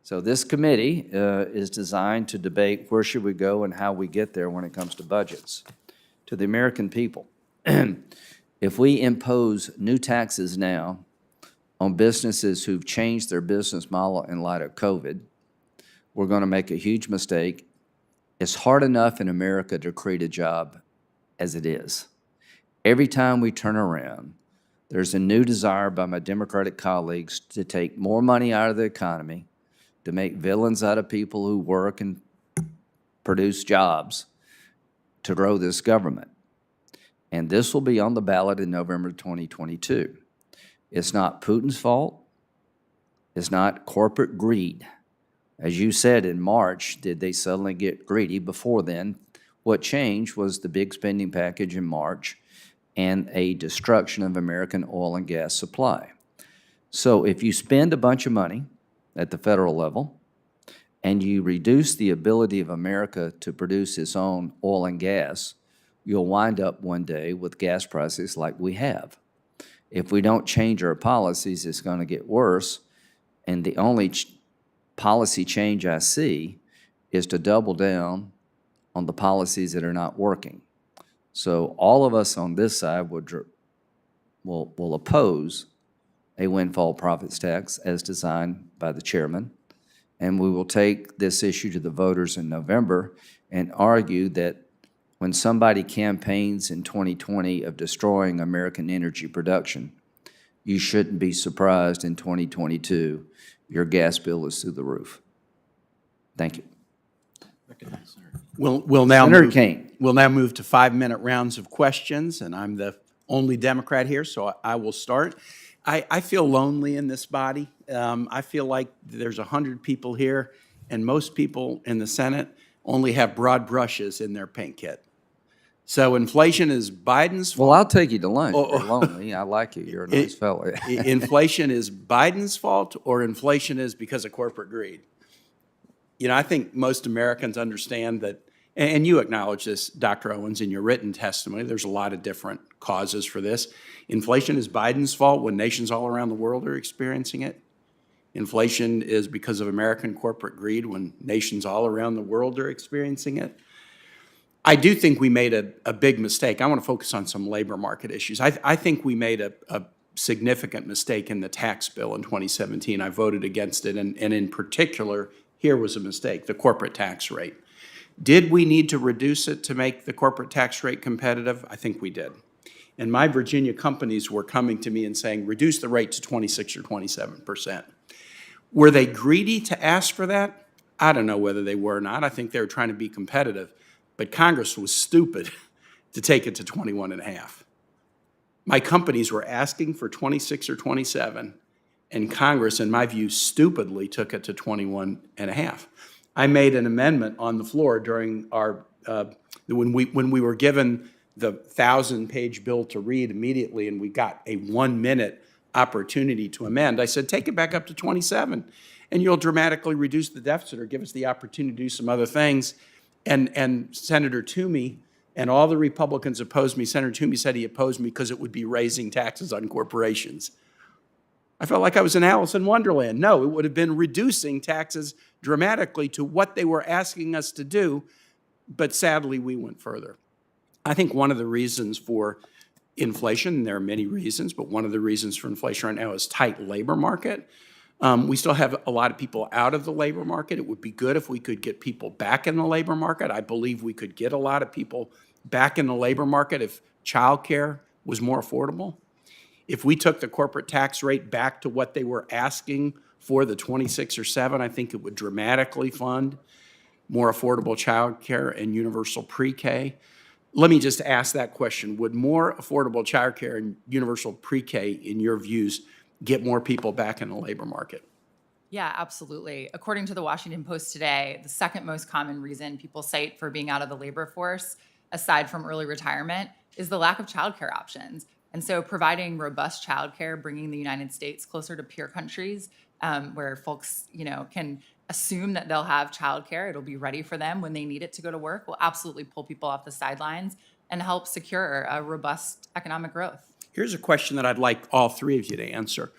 So this committee is designed to debate where should we go and how we get there when it comes to budgets. To the American people, if we impose new taxes now on businesses who've changed their business model in light of COVID, we're going to make a huge mistake. It's hard enough in America to create a job as it is. Every time we turn around, there's a new desire by my Democratic colleagues to take more money out of the economy, to make villains out of people who work and produce jobs, to grow this government. And this will be on the ballot in November 2022. It's not Putin's fault. It's not corporate greed. As you said, in March, did they suddenly get greedy? Before then, what changed was the big spending package in March and a destruction of American oil and gas supply. So if you spend a bunch of money at the federal level and you reduce the ability of America to produce its own oil and gas, you'll wind up one day with gas prices like we have. If we don't change our policies, it's going to get worse. And the only policy change I see is to double down on the policies that are not working. So all of us on this side will oppose a windfall profits tax as designed by the chairman, and we will take this issue to the voters in November and argue that when somebody campaigns in 2020 of destroying American energy production, you shouldn't be surprised in 2022 your gas bill is through the roof. Thank you. We'll now Senator move, Kane. we'll now move to 5-minute rounds of questions, and I'm the only Democrat here, so I will start. I feel lonely in this body. I feel like there's 100 people here, and most people in the Senate only have broad brushes in their paint kit. So inflation is Biden's fault. Well, I'll take you to lunch. You're lonely. I like you. You're a nice fellow. Inflation is Biden's fault, or inflation is because of corporate greed? You know, I think most Americans understand that, and you acknowledge this, Dr. Owens, in your written testimony, there's a lot of different causes for this. Inflation is Biden's fault when nations all around the world are experiencing it. Inflation is because of American corporate greed when nations all around the world are experiencing it. I do think we made a big mistake. I want to focus on some labor market issues. I think we made a significant mistake in the tax bill in 2017. I voted against it, and in particular, here was a mistake, the corporate tax rate. Did we need to reduce it to make the corporate tax rate competitive? I think we did. And my Virginia companies were coming to me and saying, reduce the rate to 26 or 27%. Were they greedy to ask for that? I don't know whether they were or not. I think they were trying to be competitive. But Congress was stupid to take it to 21.5. My companies were asking for 26 or 27, and Congress, in my view, stupidly took it to 21.5. I made an amendment on the floor during our, when we were given the 1,000-page bill to read immediately, and we got a 1-minute opportunity to amend. I said, take it back up to 27, and you'll dramatically reduce the deficit or give us the opportunity to do some other things. And Senator Toomey and all the Republicans opposed me. Senator Toomey said he opposed me because it would be raising taxes on corporations. I felt like I was in Alice in Wonderland. No, it would have been reducing taxes dramatically to what they were asking us to do, but sadly we went further. I think one of the reasons for inflation, and there are many reasons, but one of the reasons for inflation right now is tight labor market. We still have a lot of people out of the labor market. It would be good if we could get people back in the labor market. I believe we could get a lot of people back in the labor market if childcare was more affordable. If we took the corporate tax rate back to what they were asking for, the 26 or 7, I think it would dramatically fund more affordable childcare and universal pre-K. Let me just ask that question. Would more affordable childcare and universal pre-K, in your views, get more people back in the labor market? Yeah, absolutely. According to the Washington Post today, the second most common reason people cite for being out of the labor force, aside from early retirement, is the lack of childcare options. And so providing robust childcare, bringing the United States closer to peer countries where folks, can assume that they'll have childcare, it'll be ready for them when they need it to go to work, will absolutely pull people off the sidelines and help secure a robust economic growth. Here's a question that I'd like all three of you to answer.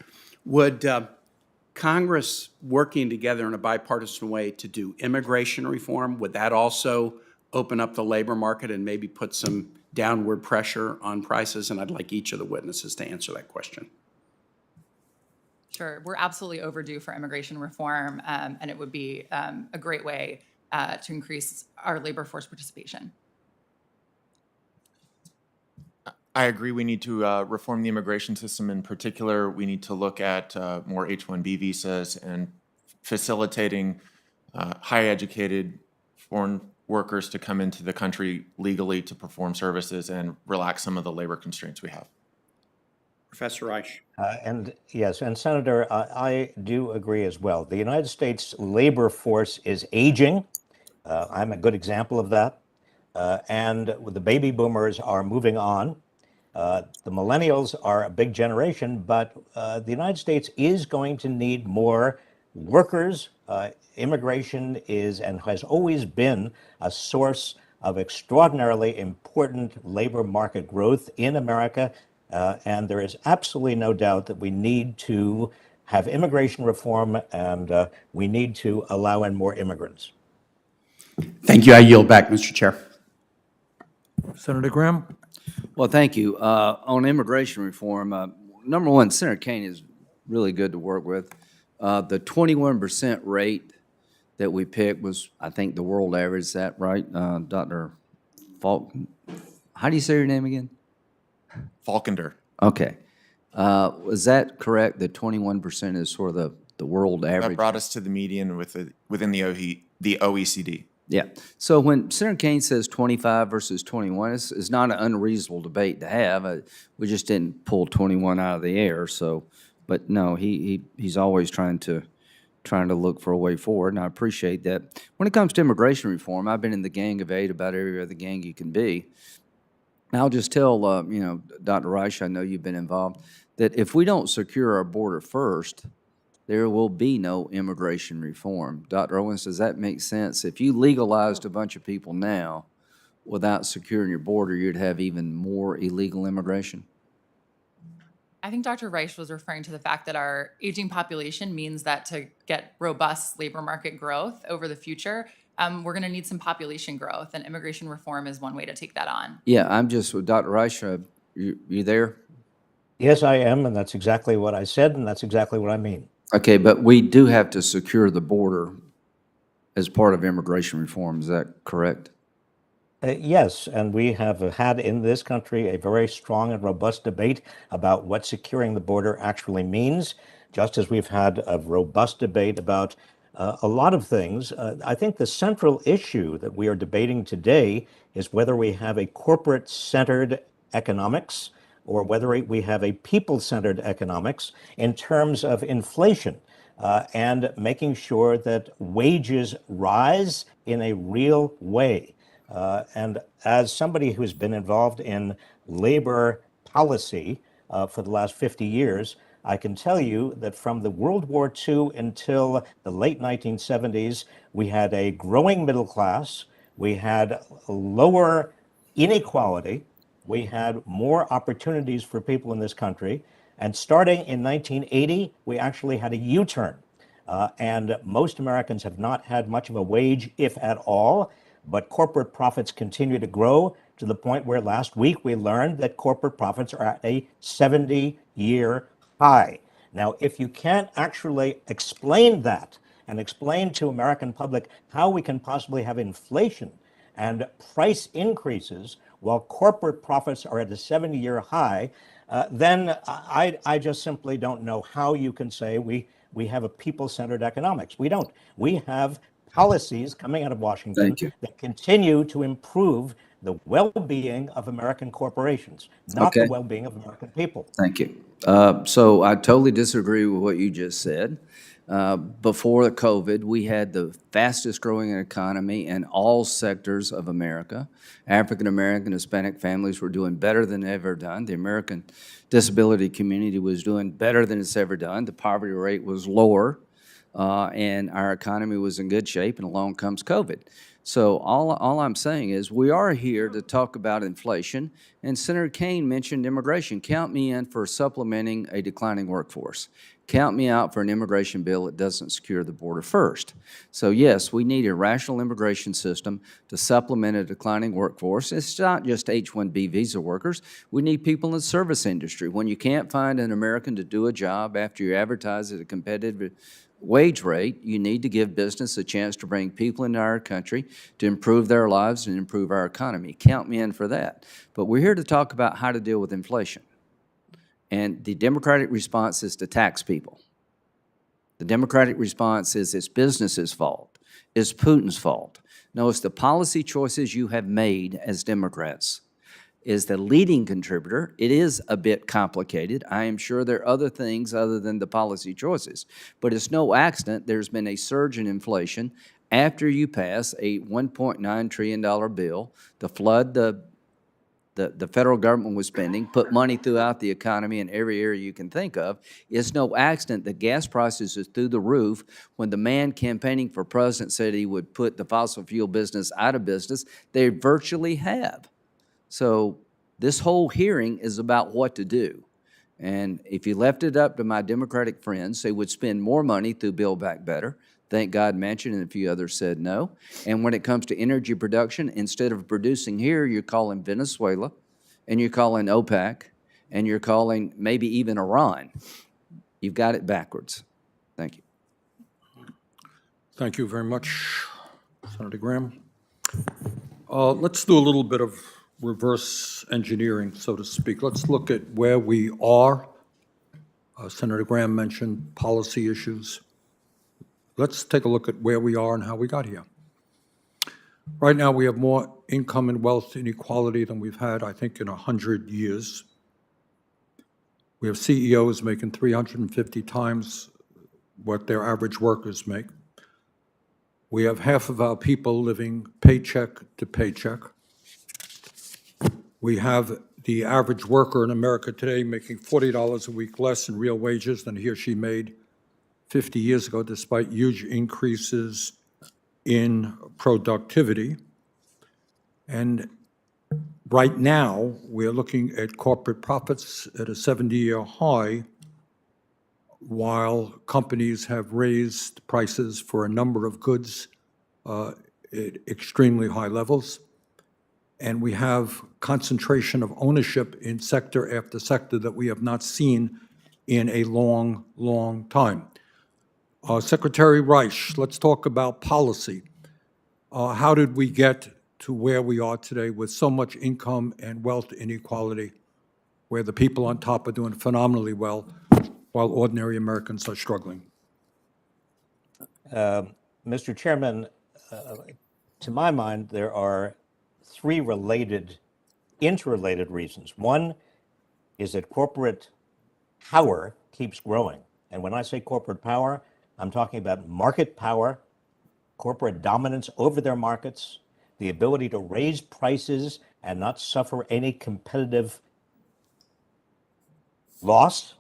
Would Congress working together in a bipartisan way to do immigration reform, would that also open up the labor market and maybe put some downward pressure on prices? And I'd like each of the witnesses to answer that question. Sure. We're absolutely overdue for immigration reform, and it would be a great way to increase our labor force participation. I agree we need to reform the immigration system. In particular, we need to look at more H-1B visas and facilitating high-educated foreign workers to come into the country legally to perform services and relax some of the labor constraints we have. Professor Reich. And yes, and Senator, I do agree as well. The United States labor force is aging. I'm a good example of that. And the baby boomers are moving on. The millennials are a big generation, but the United States is going to need more workers. Immigration is and has always been a source of extraordinarily important labor market growth in America. And there is absolutely no doubt that we need to have immigration reform and we need to allow in more immigrants. Thank you. I yield back, Mr. Chair. Senator Graham? Well, thank you. On immigration reform, number one, Senator Kane is really good to work with. The 21% rate that we picked was, I think, the world average. Is that right, Dr. Falk? How do you say your name again? Falkender. Okay. Was that correct, that 21% is sort of the world That average? brought us to the median within the OECD. Yeah. So when Senator Kane says 25 versus 21, it's not an unreasonable debate to have. We just didn't pull 21 out of the air. So, but no, he's always trying to look for a way forward, and I appreciate that. When it comes to immigration reform, I've been in the Gang of Eight, about every other gang you can be. And I'll just tell Dr. Reich, I know you've been involved, that if we don't secure our border first, there will be no immigration reform. Dr. Owens, does that make sense? If you legalized a bunch of people now without securing your border, you'd have even more illegal immigration? I think Dr. Reich was referring to the fact that our aging population means that to get robust labor market growth over the future, we're going to need some population growth, and immigration reform is one way to take that on. Yeah, I'm just, Dr. Reich, you there? Yes, I am, and that's exactly what I said, and that's exactly what I mean. Okay, but we do have to secure the border as part of immigration reform, is that correct? Yes, and we have had in this country a very strong and robust debate about what securing the border actually means, just as we've had a robust debate about a lot of things. I think the central issue that we are debating today is whether we have a corporate-centered economics or whether we have a people-centered economics in terms of inflation and making sure that wages rise in a real way. And as somebody who's been involved in labor policy for the last 50 years, I can tell you that from the World War II until the late 1970s, we had a growing middle class, we had lower inequality, we had more opportunities for people in this country, and starting in 1980, we actually had a U-turn. And most Americans have not had much of a wage, if at all, but corporate profits continue to grow to the point where last week we learned that corporate profits are at a 70-year high. Now, if you can't actually explain that and explain to American public how we can possibly have inflation and price increases while corporate profits are at a 70-year high, then I just simply don't know how you can say we have a people-centered economics. We don't. We have policies coming out of Washington that continue to improve the well-being of American corporations, not the well-being of American people. Thank you. So I totally disagree with what you just said. Before COVID, we had the fastest growing economy in all sectors of America. African American, Hispanic families were doing better than ever done. The American disability community was doing better than it's ever done. The poverty rate was lower, and our economy was in good shape, and along comes COVID. So all I'm saying is we are here to talk about inflation, and Senator Kane mentioned immigration. Count me in for supplementing a declining workforce. Count me out for an immigration bill that doesn't secure the border first. So yes, we need a rational immigration system to supplement a declining workforce. It's not just H-1B visa workers. We need people in the service industry. When you can't find an American to do a job after you advertise at a competitive wage rate, you need to give business a chance to bring people into our country to improve their lives and improve our economy. Count me in for that. But we're here to talk about how to deal with inflation. And the Democratic response is to tax people. The Democratic response is it's business's fault. It's Putin's fault. No, it's the policy choices you have made as Democrats. is the leading contributor. It is a bit complicated. I am sure there are other things other than the policy choices, but it's no accident there's been a surge in inflation after you pass a $1.9 trillion bill to flood the federal government was spending, put money throughout the economy in every area you can think of. It's no accident that gas prices is through the roof. When the man campaigning for president said he would put the fossil fuel business out of business, they virtually have. So this whole hearing is about what to do. And if you left it up to my Democratic friends, they would spend more money through Build Back Better. Thank God Manchin and a few others said no. And when it comes to energy production, instead of producing here, you're calling Venezuela, and you're calling OPEC, and you're calling maybe even Iran. You've got it backwards. Thank you. Thank you very much, Senator Graham. Let's do a little bit of reverse engineering, so to speak. Let's look at where we are. Senator Graham mentioned policy issues. Let's take a look at where we are and how we got here. Right now, we have more income and wealth inequality than we've had, I think, in 100 years. We have CEOs making 350 times what their average workers make. We have half of our people living paycheck to paycheck. We have the average worker in America today making $40 a week less in real wages than he or she made 50 years ago, despite huge increases in productivity. And right now, we're looking at corporate profits at a 70-year high, while companies have raised prices for a number of goods at extremely high levels. And we have concentration of ownership in sector after sector that we have not seen in a long, long time. Secretary Reich, let's talk about policy. How did we get to where we are today with so much income and wealth inequality, where the people on top are doing phenomenally well, while ordinary Americans are struggling? Mr. Chairman, to my mind, there are three interrelated reasons. One is that corporate power keeps growing. And when I say corporate power, I'm talking about market power, corporate dominance over their markets, the ability to raise prices and not suffer any competitive loss.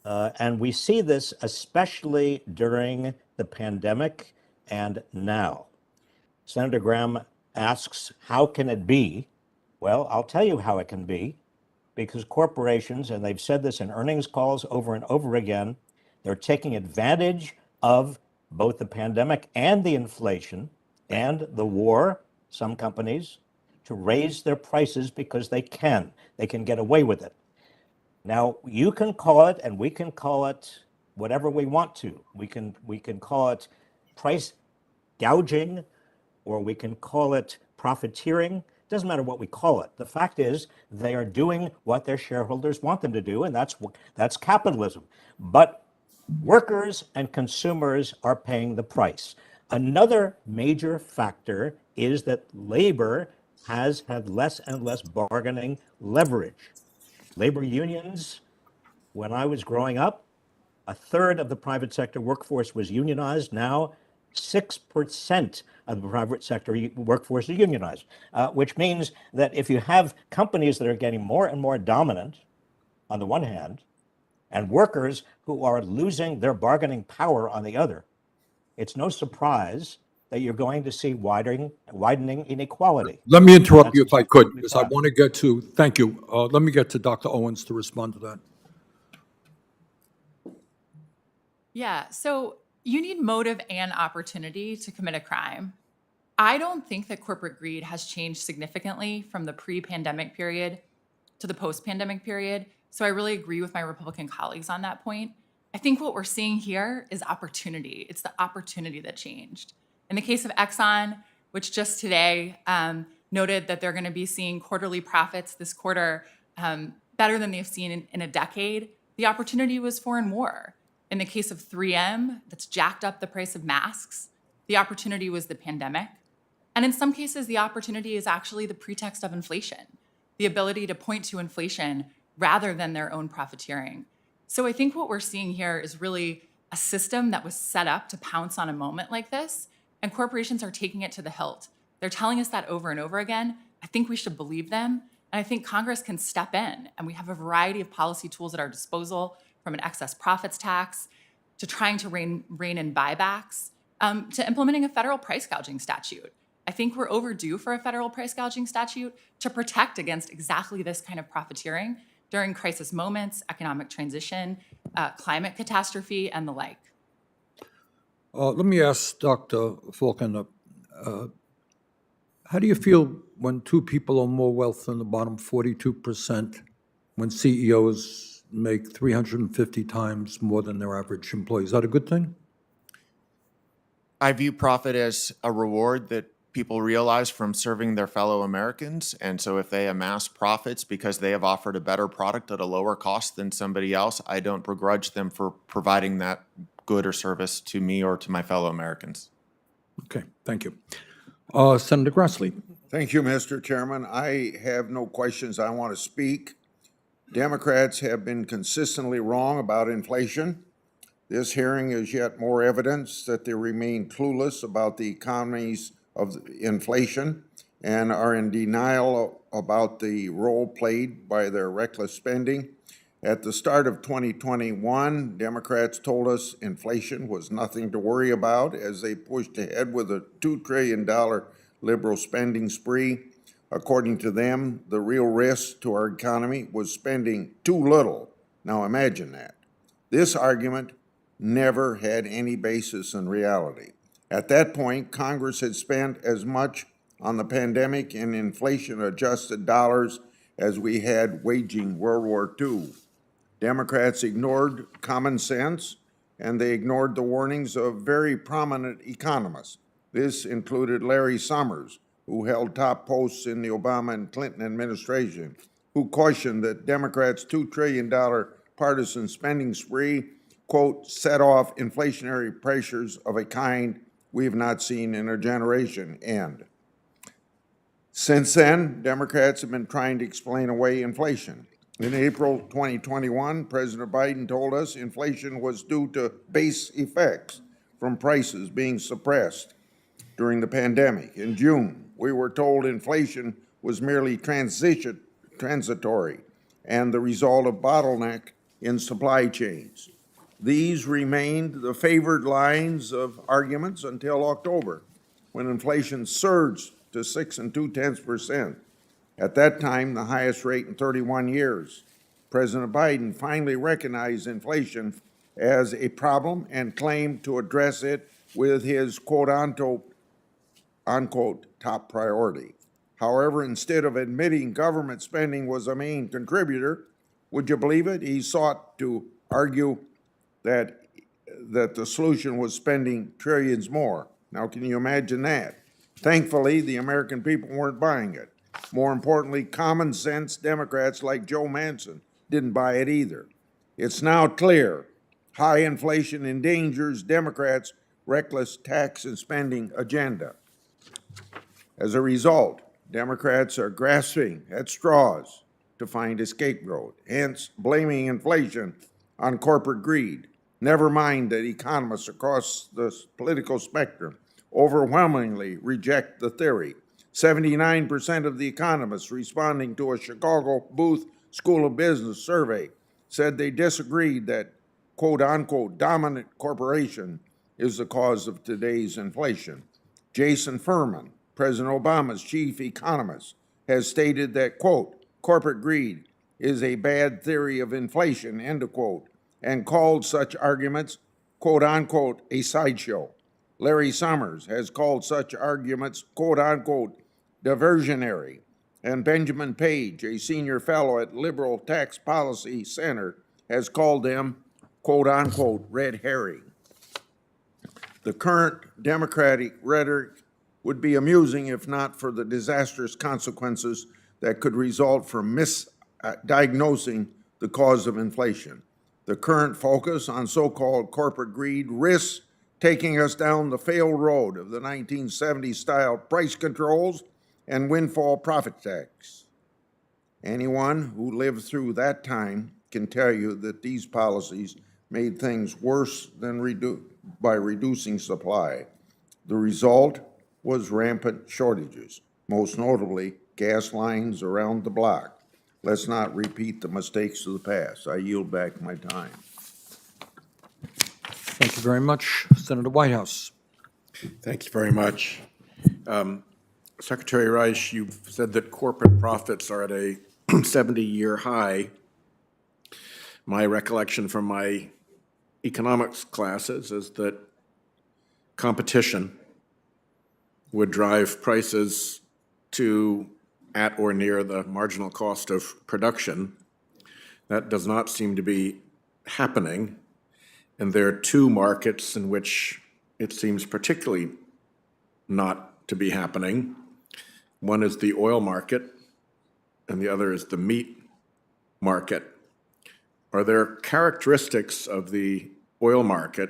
And we see this especially during the pandemic and now. Senator Graham asks, how can it be? Well, I'll tell you how it can be, because corporations, and they've said this in earnings calls over and over again, they're taking advantage of both the pandemic and the inflation and the war, some companies, to raise their prices because they can. They can get away with it. Now, you can call it, and we can call it whatever we want to. We can call it price gouging, or we can call it profiteering. Doesn't matter what we call it. The fact is, they are doing what their shareholders want them to do, and that's capitalism. But workers and consumers are paying the price. Another major factor is that labor has had less and less bargaining leverage. Labor unions, when I was growing up, a third of the private sector workforce was unionized. Now, 6% of the private sector workforce is unionized, which means that if you have companies that are getting more and more dominant, on the one hand, and workers who are losing their bargaining power on the other, it's no surprise that you're going to see widening inequality. Let me interrupt you if I could, because I want to get to, thank you. Let me get to Dr. Owens to respond to that. Yeah, so you need motive and opportunity to commit a crime. I don't think that corporate greed has changed significantly from the pre-pandemic period to the post-pandemic period. So I really agree with my Republican colleagues on that point. I think what we're seeing here is opportunity. It's the opportunity that changed. In the case of Exxon, which just today noted that they're going to be seeing quarterly profits this quarter better than they've seen in a decade, the opportunity was foreign war. In the case of 3M, that's jacked up the price of masks, the opportunity was the pandemic. And in some cases, the opportunity is actually the pretext of inflation. the ability to point to inflation rather than their own profiteering. So I think what we're seeing here is really a system that was set up to pounce on a moment like this, and corporations are taking it to the hilt. They're telling us that over and over again. I think we should believe them, and I think Congress can step in, and we have a variety of policy tools at our disposal, from an excess profits tax to trying to rein in buybacks, to implementing a federal price gouging statute. I think we're overdue for a federal price gouging statute to protect against exactly this kind of profiteering during crisis moments, economic transition, climate catastrophe, and the like. Let me ask Dr. Falconer, how do you feel when two people own more wealth than the bottom 42%, when CEOs make 350 times more than their average employee? Is that a good thing? I view profit as a reward that people realize from serving their fellow Americans. And so if they amass profits because they have offered a better product at a lower cost than somebody else, I don't begrudge them for providing that good or service to me or to my fellow Americans. Okay, thank you. Senator Grassley. Thank you, Mr. Chairman. I have no questions. I want to speak. Democrats have been consistently wrong about inflation. This hearing is yet more evidence that they remain clueless about the economies of inflation and are in denial about the role played by their reckless spending. At the start of 2021, Democrats told us inflation was nothing to worry about as they pushed ahead with a $2 trillion liberal spending spree. According to them, the real risk to our economy was spending too little. Now imagine that. This argument never had any basis in reality. At that point, Congress had spent as much on the pandemic in inflation-adjusted dollars as we had waging World War II. Democrats ignored common sense, and they ignored the warnings of very prominent economists. This included Larry Summers, who held top posts in the Obama and Clinton administration, who cautioned that Democrats' $2 trillion partisan spending spree, quote, set off inflationary pressures of a kind we have not seen in a generation, end. Since then, Democrats have been trying to explain away inflation. In April 2021, President Biden told us inflation was due to base effects from prices being suppressed during the pandemic. In June, we were told inflation was merely transitory and the result of bottleneck in supply chains. These remained the favored lines of arguments until October, when inflation surged to 6.2%. At that time, the highest rate in 31 years. President Biden finally recognized inflation as a problem and claimed to address it with his quote-unquote top priority. However, instead of admitting government spending was a main contributor, would you believe it? He sought to argue that the solution was spending trillions more. Now, can you imagine that? Thankfully, the American people weren't buying it. More importantly, common sense Democrats like Joe Manchin didn't buy it either. It's now clear high inflation endangers Democrats' reckless tax and spending agenda. As a result, Democrats are grasping at straws to find a scapegoat, hence blaming inflation on corporate greed. Never mind that economists across the political spectrum overwhelmingly reject the theory. 79% of the economists responding to a Chicago Booth School of Business survey said they disagreed that quote-unquote dominant corporation is the cause of today's inflation. Jason Furman, President Obama's chief economist, has stated that, quote, corporate greed is a bad theory of inflation, end of quote, and called such arguments, quote-unquote, a sideshow. Larry Summers has called such arguments, quote-unquote, diversionary, and Benjamin Page, a senior fellow at Liberal Tax Policy Center, has called them, quote-unquote, red herring. The current Democratic rhetoric would be amusing if not for the disastrous consequences that could result from misdiagnosing the cause of inflation. The current focus on so-called corporate greed risks taking us down the failed road of the 1970s-style price controls and windfall profit tax. Anyone who lived through that time can tell you that these policies made things worse than by reducing supply. The result was rampant shortages, most notably gas lines around the block. Let's not repeat the mistakes of the past. I yield back my time. Thank you very much. Senator Whitehouse. Thank you very much. Secretary Reich, you've said that corporate profits are at a 70-year high. My recollection from my economics classes is that competition would drive prices to at or near the marginal cost of production. That does not seem to be happening. And there are two markets in which it seems particularly not to be happening. One is the oil market, and the other is the meat market. Are there characteristics of the oil market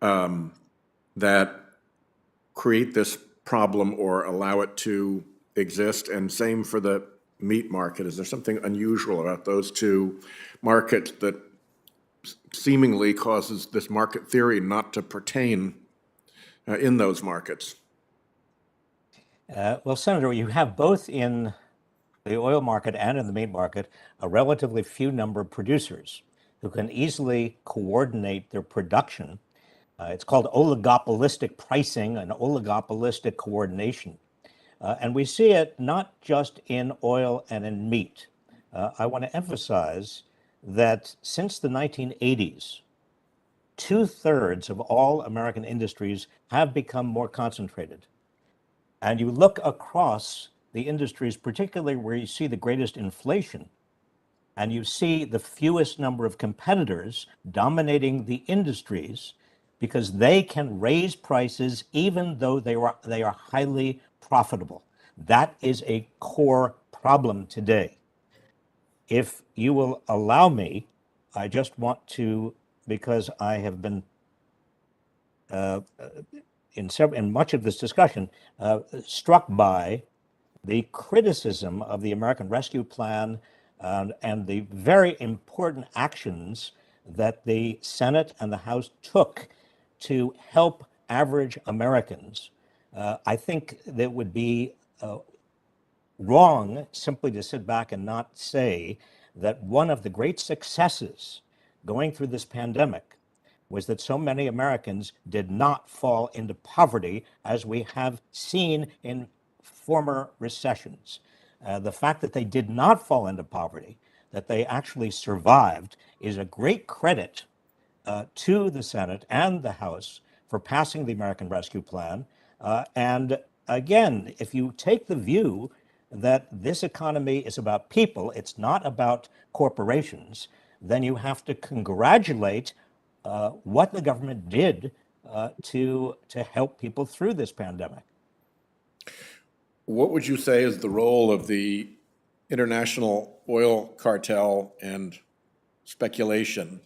that create this problem or allow it to exist? And same for the meat market. Is there something unusual about those two markets that seemingly causes this market theory not to pertain in those markets? Well, Senator, you have both in the oil market and in the meat market a relatively few number of producers who can easily coordinate their production. It's called oligopolistic pricing and oligopolistic coordination. And we see it not just in oil and in meat. I want to emphasize that since the 1980s, 2/3 of all American industries have become more concentrated. And you look across the industries, particularly where you see the greatest inflation, and you see the fewest number of competitors dominating the industries because they can raise prices even though they are highly profitable. That is a core problem today. If you will allow me, I just want to, because I have been in much of this discussion struck by the criticism of the American Rescue Plan and the very important actions that the Senate and the House took to help average Americans. I think that it would be wrong simply to sit back and not say that one of the great successes going through this pandemic was that so many Americans did not fall into poverty as we have seen in former recessions. The fact that they did not fall into poverty, that they actually survived, is a great credit to the Senate and the House for passing the American Rescue Plan. And again, if you take the view that this economy is about people, it's not about corporations, then you have to congratulate what the government did to help people through this pandemic. What would you say is the role of the international oil cartel and speculation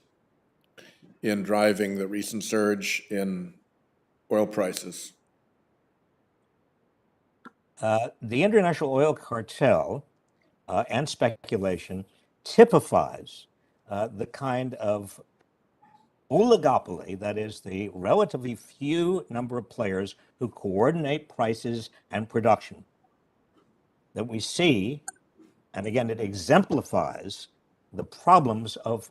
in driving the recent surge in oil prices? The international oil cartel and speculation typifies the kind of oligopoly, that is the relatively few number of players who coordinate prices and production, that we see. And again, it exemplifies the problems of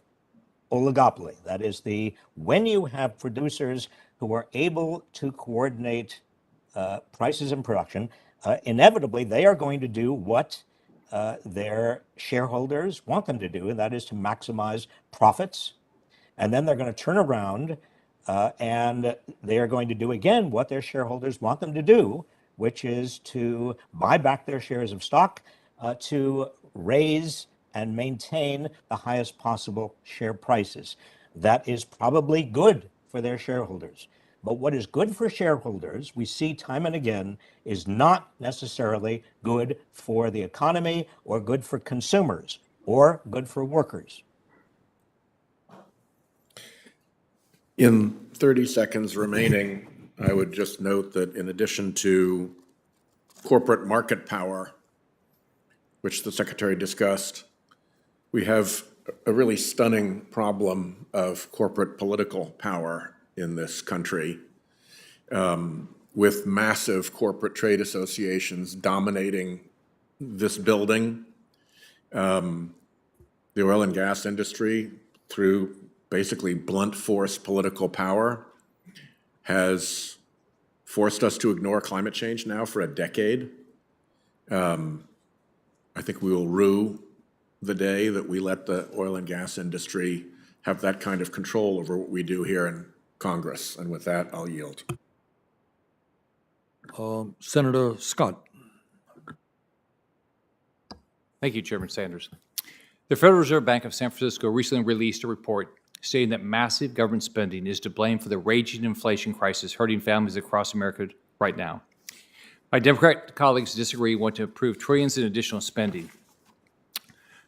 oligopoly. That is, when you have producers who are able to coordinate prices and production, inevitably they are going to do what their shareholders want them to do, and that is to maximize profits. And then they're going to turn around and they are going to do again what their shareholders want them to do, which is to buy back their shares of stock to raise and maintain the highest possible share prices. That is probably good for their shareholders. But what is good for shareholders, we see time and again, is not necessarily good for the economy or good for consumers or good for workers. In 30 seconds remaining, I would just note that in addition to corporate market power, which the Secretary discussed, we have a really stunning problem of corporate political power in this country, with massive corporate trade associations dominating this building. The oil and gas industry, through basically blunt force political power, has forced us to ignore climate change now for a decade. I think we will rue the day that we let the oil and gas industry have that kind of control over what we do here in Congress. And with that, I'll yield. Senator Scott. Thank you, Chairman Sanders. The Federal Reserve Bank of San Francisco recently released a report stating that massive government spending is to blame for the raging inflation crisis hurting families across America right now. My Democrat colleagues disagree and want to approve trillions in additional spending.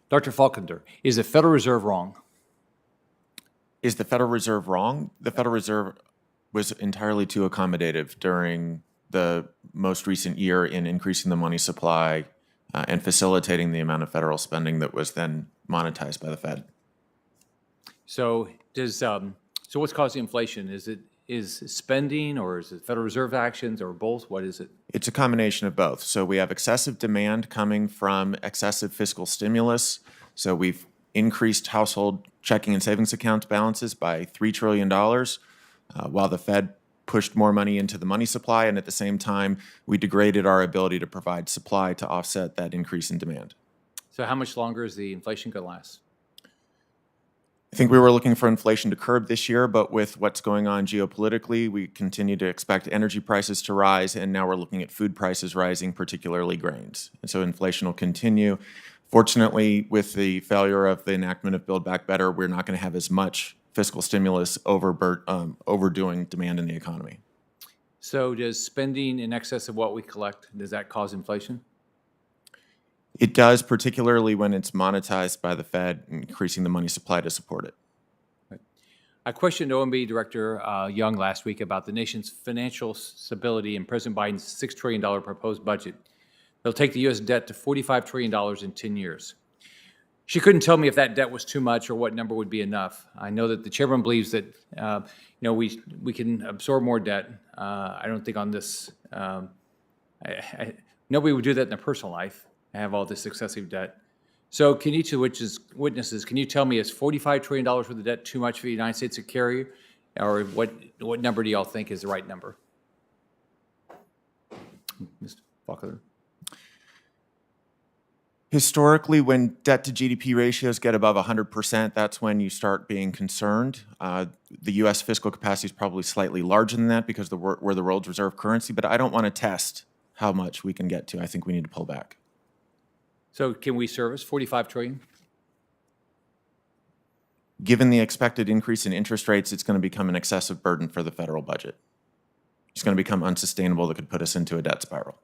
Dr. Falconer, is the Federal Reserve wrong? Is the Federal Reserve wrong? The Federal Reserve was entirely too accommodative during the most recent year in increasing the money supply and facilitating the amount of federal spending that was then monetized by the Fed. So what's causing inflation? Is spending, or is it Federal Reserve actions, or both? What is it? It's a combination of both. So we have excessive demand coming from excessive fiscal stimulus. So we've increased household checking and savings account balances by $3 trillion, while the Fed pushed more money into the money supply, and at the same time, we degraded our ability to provide supply to offset that increase in demand. So how much longer is the inflation going to last? I think we were looking for inflation to curb this year, but with what's going on geopolitically, we continue to expect energy prices to rise, and now we're looking at food prices rising, particularly grains. And so inflation will continue. Fortunately, with the failure of the enactment of Build Back Better, we're not going to have as much fiscal stimulus overdoing demand in the economy. So does spending in excess of what we collect, does that cause inflation? It does, particularly when it's monetized by the Fed, increasing the money supply to support it. I questioned OMB Director Young last week about the nation's financial stability and President Biden's $6 trillion proposed budget. They'll take the U.S. debt to $45 trillion in 10 years. She couldn't tell me if that debt was too much or what number would be enough. I know that the chairman believes that we can absorb more debt. I don't think on this, nobody would do that in their personal life, have all this excessive debt. So can each of the witnesses, can you tell me, is $45 trillion worth of debt too much for the United States to carry? Or what number do y'all think is the right number? Mr. Faulkner. Historically, when debt to GDP ratios get above 100%, that's when you start being concerned. The U.S. fiscal capacity is probably slightly larger than that because we're the world's reserve currency, but I don't want to test how much we can get to. I think we need to pull back. So can we service $45 trillion? Given the expected increase in interest rates, it's going to become an excessive burden for the federal budget. It's going to become unsustainable that could put us into a debt spiral.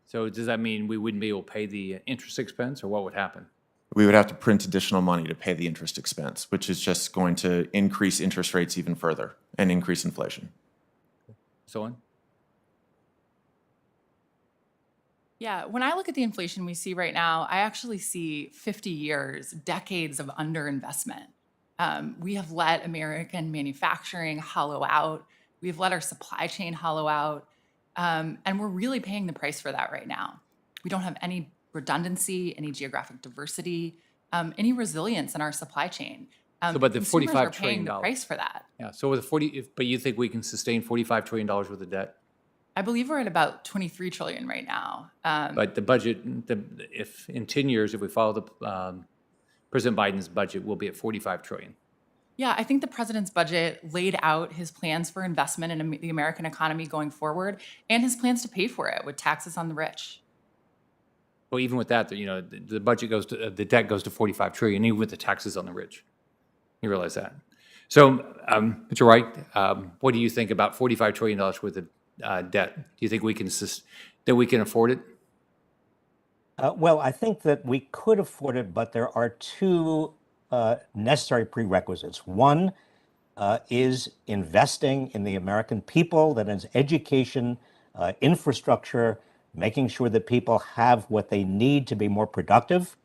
So does that mean we wouldn't be able to pay the interest expense, or what would happen? We would have to print additional money to pay the interest expense, which is just going to increase interest rates even further and increase inflation. So on? Yeah, when I look at the inflation we see right now, I actually see 50 years, decades of underinvestment. We have let American manufacturing hollow out. We've let our supply chain hollow out. And we're really paying the price for that right now. We don't have any redundancy, any geographic diversity, any resilience in our supply chain. But the consumers $45 are paying trillion the price for that. Yeah. So with but you think we can sustain $45 trillion worth of debt? I believe we're at about 23 trillion right now. But the budget, if in 10 years, if we follow the President Biden's budget, we'll be at $45 trillion. Yeah, I think the president's budget laid out his plans for investment in the American economy going forward, and his plans to pay for it with taxes on the rich. Well, even with that, the budget goes to the debt goes to $45 trillion, even with the taxes on the rich. You realize that. So, but you're right. What do you think about $45 trillion worth of debt? Do you think we can afford it? Well, I think that we could afford it, but there are two necessary prerequisites. One is investing in the American people, that is education, infrastructure, making sure that people have what they need to be more productive.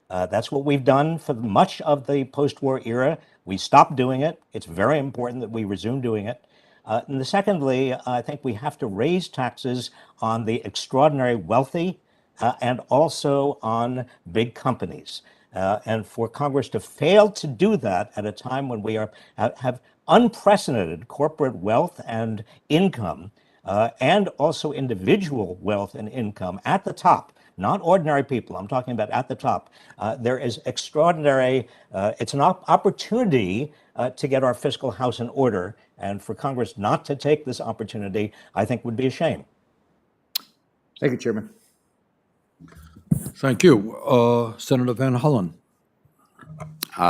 That's what we've done for much of the post-war era. We stopped doing it. It's very important that we resume doing it. And secondly, I think we have to raise taxes on the extraordinary wealthy and also on big companies. And for Congress to fail to do that at a time when we have unprecedented corporate wealth and income, and also individual wealth and income at the top, not ordinary people. I'm talking about at the top. There is extraordinary, it's an opportunity to get our fiscal house in order. And for Congress not to take this opportunity, I think would be a shame. Thank you, Chairman. Thank you. Senator Van Hollen.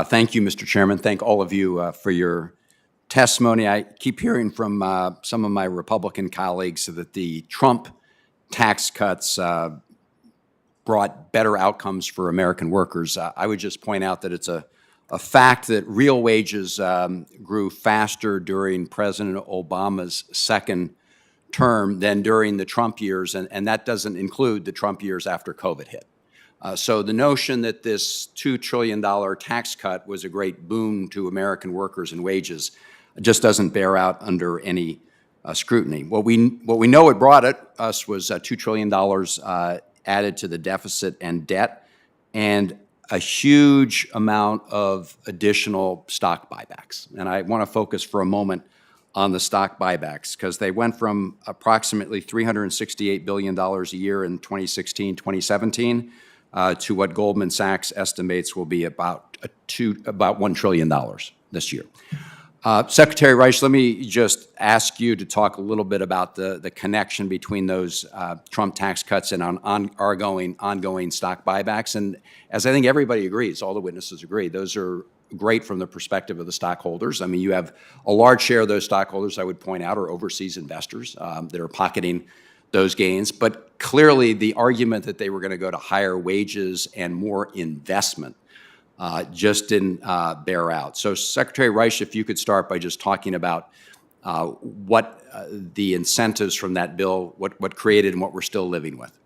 Thank you, Mr. Chairman. Thank all of you for your testimony. I keep hearing from some of my Republican colleagues that the Trump tax cuts brought better outcomes for American workers. I would just point out that it's a fact that real wages grew faster during President Obama's second term than during the Trump years, and that doesn't include the Trump years after COVID hit. So the notion that this $2 trillion tax cut was a great boon to American workers and wages just doesn't bear out under any scrutiny. What we know it brought us was $2 trillion added to the deficit and debt, and a huge amount of additional stock buybacks. And I want to focus for a moment on the stock buybacks, because they went from approximately $368 billion a year in 2016, 2017, to what Goldman Sachs estimates will be about $1 trillion this year. Secretary Reich, let me just ask you to talk a little bit about the connection between those Trump tax cuts and ongoing stock buybacks. And as I think everybody agrees, all the witnesses agree, those are great from the perspective of the stockholders. I mean, you have a large share of those stockholders, I would point out, are overseas investors that are pocketing those gains. But clearly, the argument that they were going to go to higher wages and more investment just didn't bear out. So, Secretary Reich, if you could start by just talking about what the incentives from that bill, what created and what we're still living with.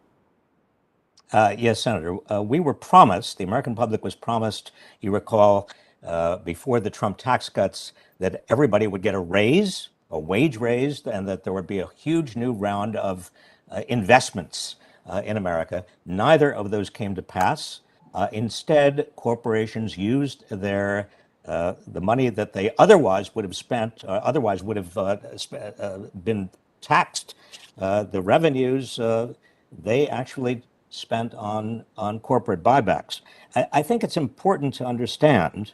Yes, Senator. We were promised, the American public was promised, you recall, before the Trump tax cuts, that everybody would get a raise, a wage raise, and that there would be a huge new round of investments in America. Neither of those came to pass. Instead, corporations used the money that they otherwise would have spent, otherwise would have been taxed. The revenues they actually spent on corporate buybacks. I think it's important to understand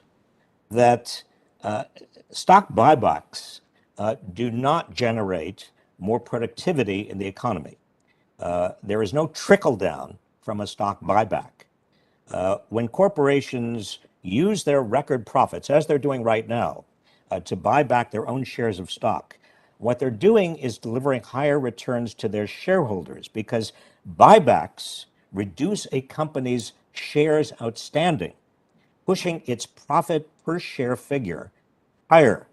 that stock buybacks do not generate more productivity in the economy. There is no trickle down from a stock buyback. When corporations use their record profits, as they're doing right now, to buy back their own shares of stock, what they're doing is delivering higher returns to their shareholders, because buybacks reduce a company's shares outstanding, pushing its profit per share figure higher.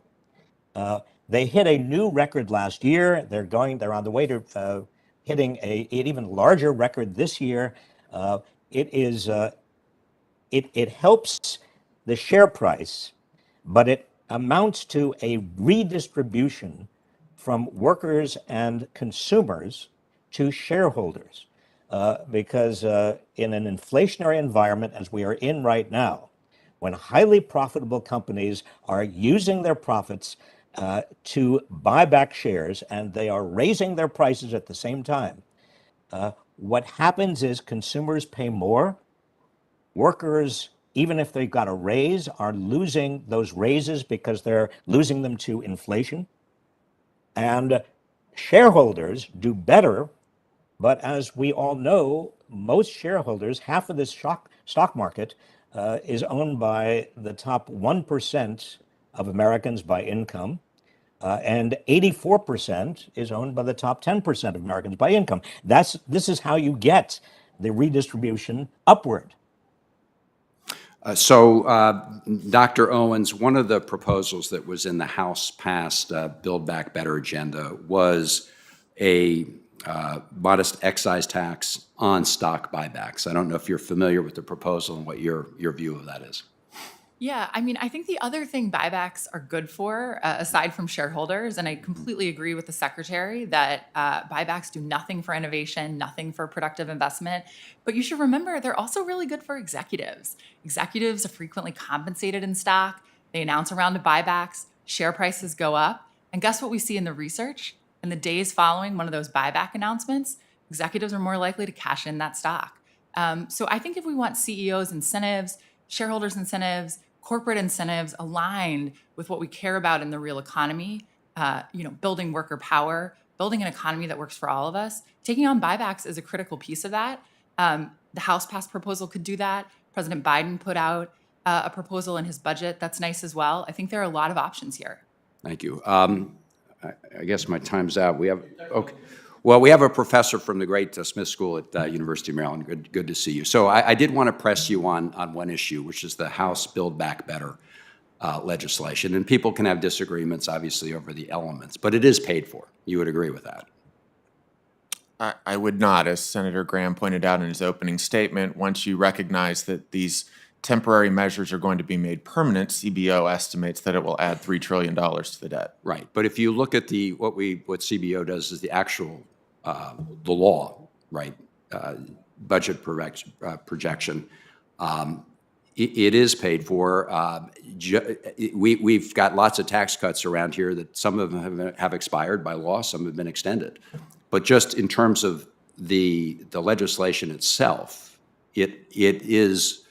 They hit a new record last year. They're on the way to hitting an even larger record this year. It helps the share price, but it amounts to a redistribution from workers and consumers to shareholders. Because in an inflationary environment, as we are in right now, when highly profitable companies are using their profits to buy back shares, and they are raising their prices at the same time, what happens is consumers pay more. Workers, even if they've got a raise, are losing those raises because they're losing them to inflation. And shareholders do better. But as we all know, most shareholders, half of this stock market is owned by the top 1% of Americans by income, and 84% is owned by the top 10% of Americans by income. This is how you get the redistribution upward. Dr. Owens, one of the proposals that was in the House passed Build Back Better agenda was a modest excise tax on stock buybacks. I don't know if you're familiar with the proposal and what your view of that is. Yeah, I mean, I think the other thing buybacks are good for, aside from shareholders, and I completely agree with the secretary that buybacks do nothing for innovation, nothing for productive investment. But you should remember they're also really good for executives. Executives are frequently compensated in stock. They announce a round of buybacks, share prices go up. And guess what we see in the research? In the days following one of those buyback announcements, executives are more likely to cash in that stock. So I think if we want CEOs' incentives, shareholders' incentives, corporate incentives aligned with what we care about in the real economy, building worker power, building an economy that works for all of us, taking on buybacks is a critical piece of that. The House passed proposal could do that. President Biden put out a proposal in his budget that's nice as well. I think there are a lot of options here. Thank you. I guess my time's out. Well, we have a professor from the great Smith School at University of Maryland. Good to see you. So I did want to press you on one issue, which is the House Build Back Better legislation. And people can have disagreements, obviously, over the elements, but it is paid for. You would agree with that? I would not, as Senator Graham pointed out in his opening statement. Once you recognize that these temporary measures are going to be made permanent, CBO estimates that it will add $3 trillion to the debt. Right. But if you look at what CBO does is the actual the law, right? Budget projection. It is paid for. We've got lots of tax cuts around here that some of them have expired by law, some have been extended. But just in terms of the legislation itself, it is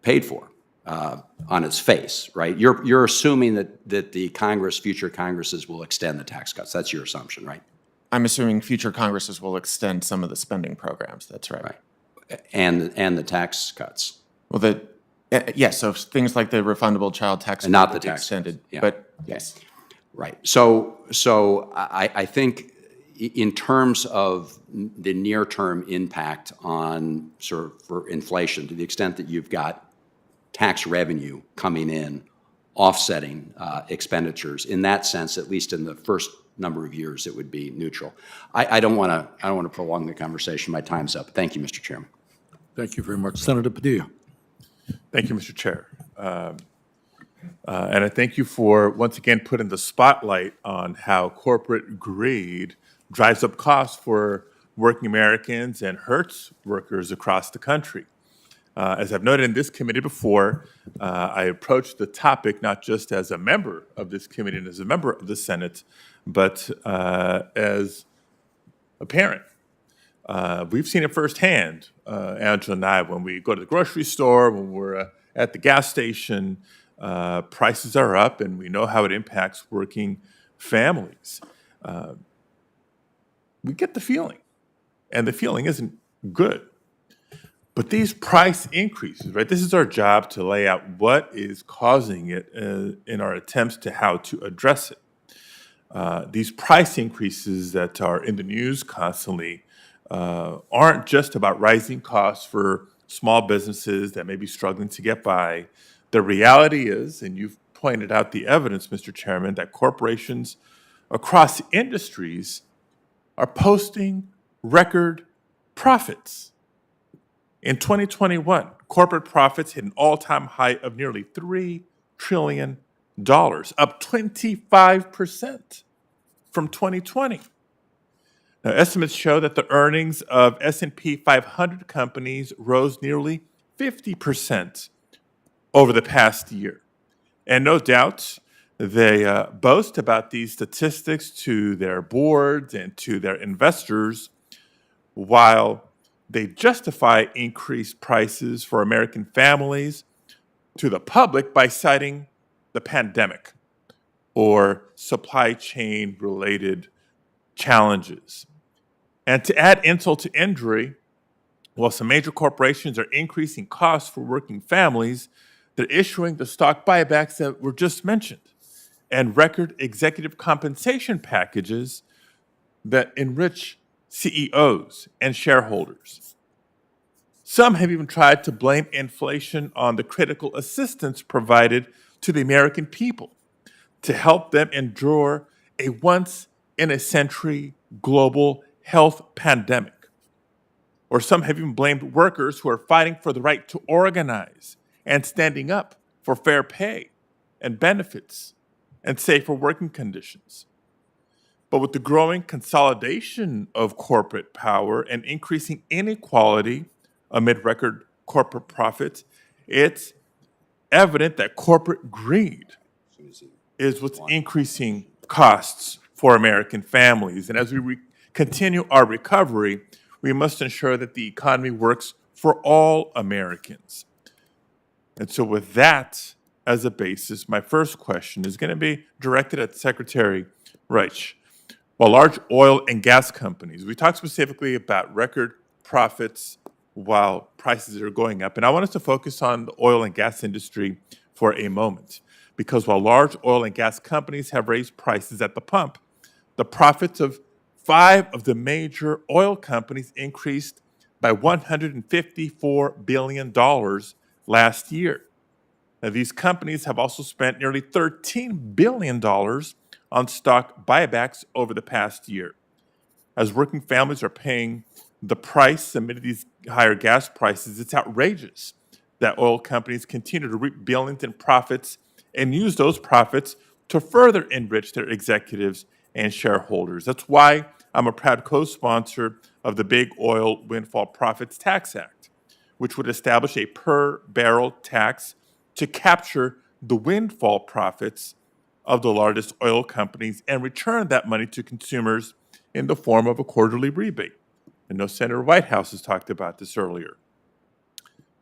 paid for on its face, right? You're assuming that the future Congresses will extend the tax cuts. That's your assumption, right? I'm assuming future Congresses will extend some of the spending programs. That's right. Right. And the tax cuts. Well, yes. So things like the refundable child tax And not will the be tax extended. cuts, yeah. But yes. Right. So I think in terms of the near-term impact on sort of for inflation, to the extent that you've got tax revenue coming in, offsetting expenditures, in that sense, at least in the first number of years, it would be neutral. I don't want to prolong the conversation. My time's up. Thank you, Mr. Chairman. Thank you very much. Senator Padilla. Thank you, Mr. Chair. And I thank you for once again putting the spotlight on how corporate greed drives up costs for working Americans and hurts workers across the country. As I've noted in this committee before, I approached the topic not just as a member of this committee and as a member of the Senate, but as a parent. We've seen it firsthand, Angela and I, when we go to the grocery store, when we're at the gas station, prices are up, and we know how it impacts working families. We get the feeling, and the feeling isn't good. But these price increases, right? This is our job to lay out what is causing it in our attempts to how to address it. These price increases that are in the news constantly aren't just about rising costs for small businesses that may be struggling to get by. The reality is, and you've pointed out the evidence, Mr. Chairman, that corporations across industries are posting record profits. In 2021, corporate profits hit an all-time high of nearly $3 trillion, up 25% from 2020. Now, estimates show that the earnings of S&P 500 companies rose nearly 50% over the past year. And no doubt, they boast about these statistics to their boards and to their investors, while they justify increased prices for American families to the public by citing the pandemic or supply chain related challenges. And to add insult to injury, while some major corporations are increasing costs for working families, they're issuing the stock buybacks that were just mentioned and record executive compensation packages that enrich CEOs and shareholders. Some have even tried to blame inflation on the critical assistance provided to the American people to help them endure a once-in-a-century global health pandemic. Or some have even blamed workers who are fighting for the right to organize and standing up for fair pay and benefits and safer working conditions. But with the growing consolidation of corporate power and increasing inequality amid record corporate profits, it's evident that corporate greed is what's increasing costs for American families. And as we continue our recovery, we must ensure that the economy works for all Americans. And so with that as a basis, my first question is going to be directed at Secretary Reich. While large oil and gas companies, we talked specifically about record profits while prices are going up. And I want us to focus on the oil and gas industry for a moment. Because while large oil and gas companies have raised prices at the pump, the profits of 5 of the major oil companies increased by $154 billion last year. Now, these companies have also spent nearly $13 billion on stock buybacks over the past year. As working families are paying the price amid these higher gas prices, it's outrageous that oil companies continue to reap billions in profits and use those profits to further enrich their executives and shareholders. That's why I'm a proud co-sponsor of the Big Oil Windfall Profits Tax Act, which would establish a per-barrel tax to capture the windfall profits of the largest oil companies and return that money to consumers in the form of a quarterly rebate. I know Senator Whitehouse has talked about this earlier.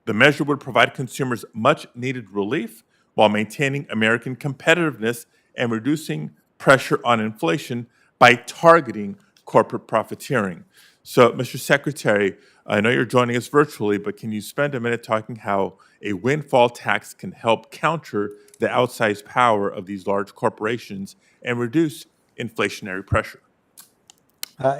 The measure would provide consumers much-needed relief while maintaining American competitiveness and reducing pressure on inflation by targeting corporate profiteering. So, Mr. Secretary, I know you're joining us virtually, but can you spend a minute talking how a windfall tax can help counter the outsized power of these large corporations and reduce inflationary pressure?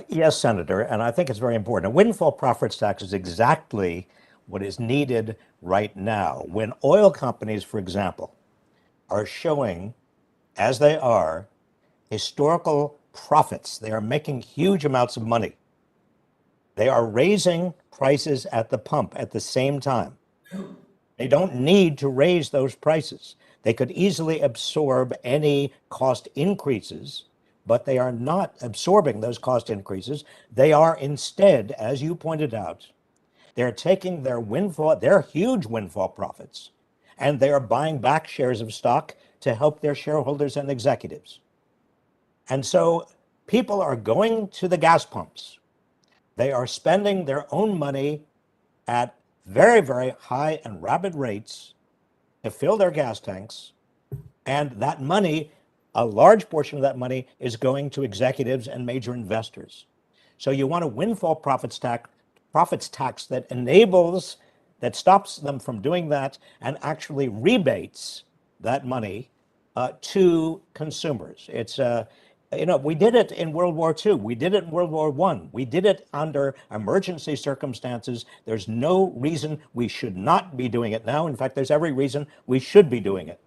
Yes, Senator, and I think it's very important. A windfall profits tax is exactly what is needed right now. When oil companies, for example, are showing, as they are, historical profits, they are making huge amounts of money. They are raising prices at the pump at the same time. They don't need to raise those prices. They could easily absorb any cost increases, but they are not absorbing those cost increases. They are instead, as you pointed out, they're taking their huge windfall profits, and they are buying back shares of stock to help their shareholders and executives. And so people are going to the gas pumps. They are spending their own money at very, very high and rapid rates to fill their gas tanks. And that money, a large portion of that money, is going to executives and major investors. So you want a windfall profits tax that stops them from doing that and actually rebates that money to consumers. It's we did it in World War II. We did it in World War I. We did it under emergency circumstances. There's no reason we should not be doing it now. In fact, there's every reason we should be doing it.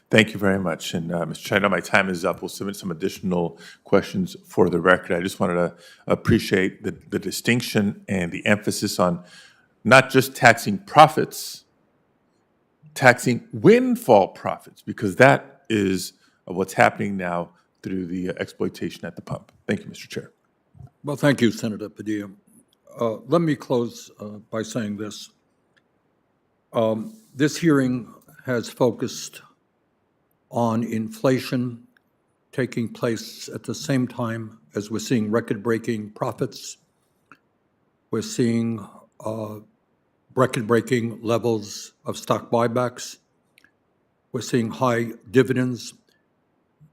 Thank you very much. And Mr. Chair, I know my time is up. We'll submit some additional questions for the record. I just wanted to appreciate the distinction and the emphasis on not just taxing profits, taxing windfall profits, because that is what's happening now through the exploitation at the pump. Thank you, Mr. Chair. Well, thank you, Senator Padilla. Let me close by saying this. This hearing has focused on inflation taking place at the same time as we're seeing record-breaking profits. We're seeing record-breaking levels of stock buybacks. We're seeing high dividends.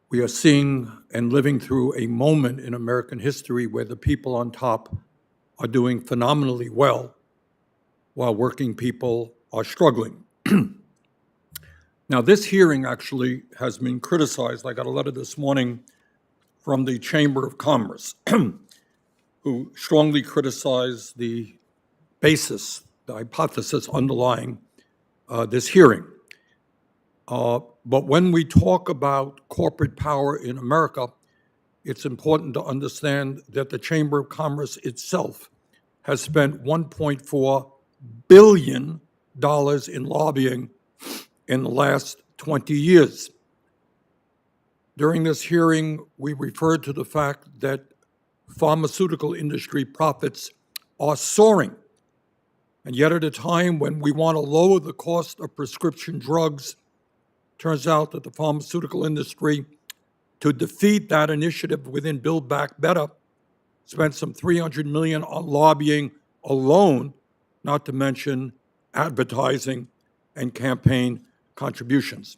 We are seeing and living through a moment in American history where the people on top are doing phenomenally well while working people are struggling. Now, this hearing actually has been criticized. I got a letter this morning from the Chamber of Commerce who strongly criticized the basis, the hypothesis underlying this hearing. But when we talk about corporate power in America, it's important to understand that the Chamber of Commerce itself has spent $1.4 billion in lobbying in the last 20 years. During this hearing, we referred to the fact that pharmaceutical industry profits are soaring. And yet at a time when we want to lower the cost of prescription drugs, turns out that the pharmaceutical industry, to defeat that initiative within Build Back Better, spent some $300 million on lobbying alone, not to mention advertising and campaign contributions.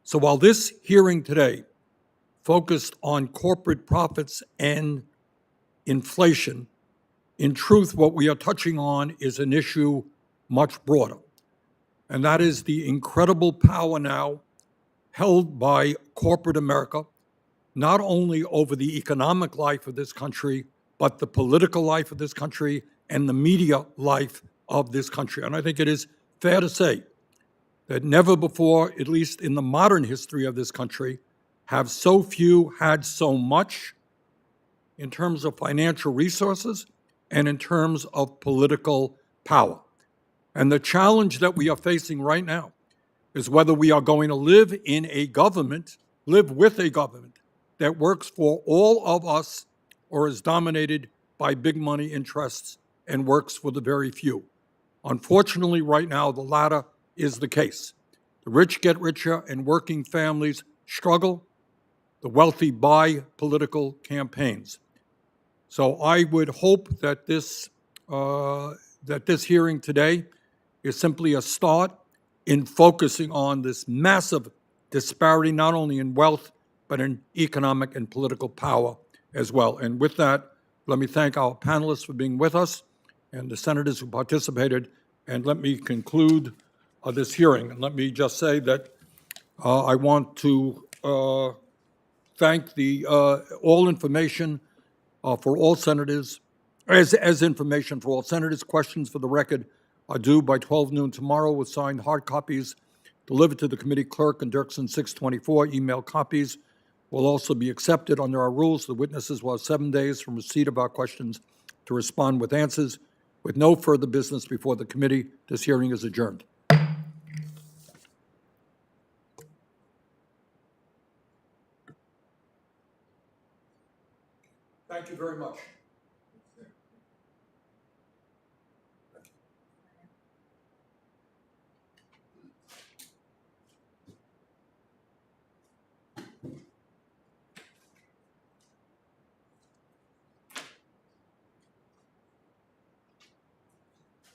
So while this hearing today focused on corporate profits and inflation, in truth, what we are touching on is an issue much broader, and that is the incredible power now held by corporate America, not only over the economic life of this country, but the political life of this country and the media life of this country. And I think it is fair to say that never before, at least in the modern history of this country, have so few had so much in terms of financial resources and in terms of political power. And the challenge that we are facing right now is whether we are going to live with a government that works for all of us or is dominated by big money interests and works for the very few. Unfortunately, right now, the latter is the case. The rich get richer and working families struggle. The wealthy buy political campaigns. So I would hope that this hearing today is simply a start in focusing on this massive disparity, not only in wealth, but in economic and political power as well. And with that, let me thank our panelists for being with us and the senators who participated. And let me conclude this hearing. And let me just say that I want to thank all information for all senators, as information for all senators. Questions for the record are due by 12 noon tomorrow with signed hard copies delivered to the committee clerk in Dirksen 624. Email copies will also be accepted under our rules. The witnesses will have 7 days from receipt of our questions to respond with answers. With no further business before the committee, this hearing is adjourned. Thank you very much.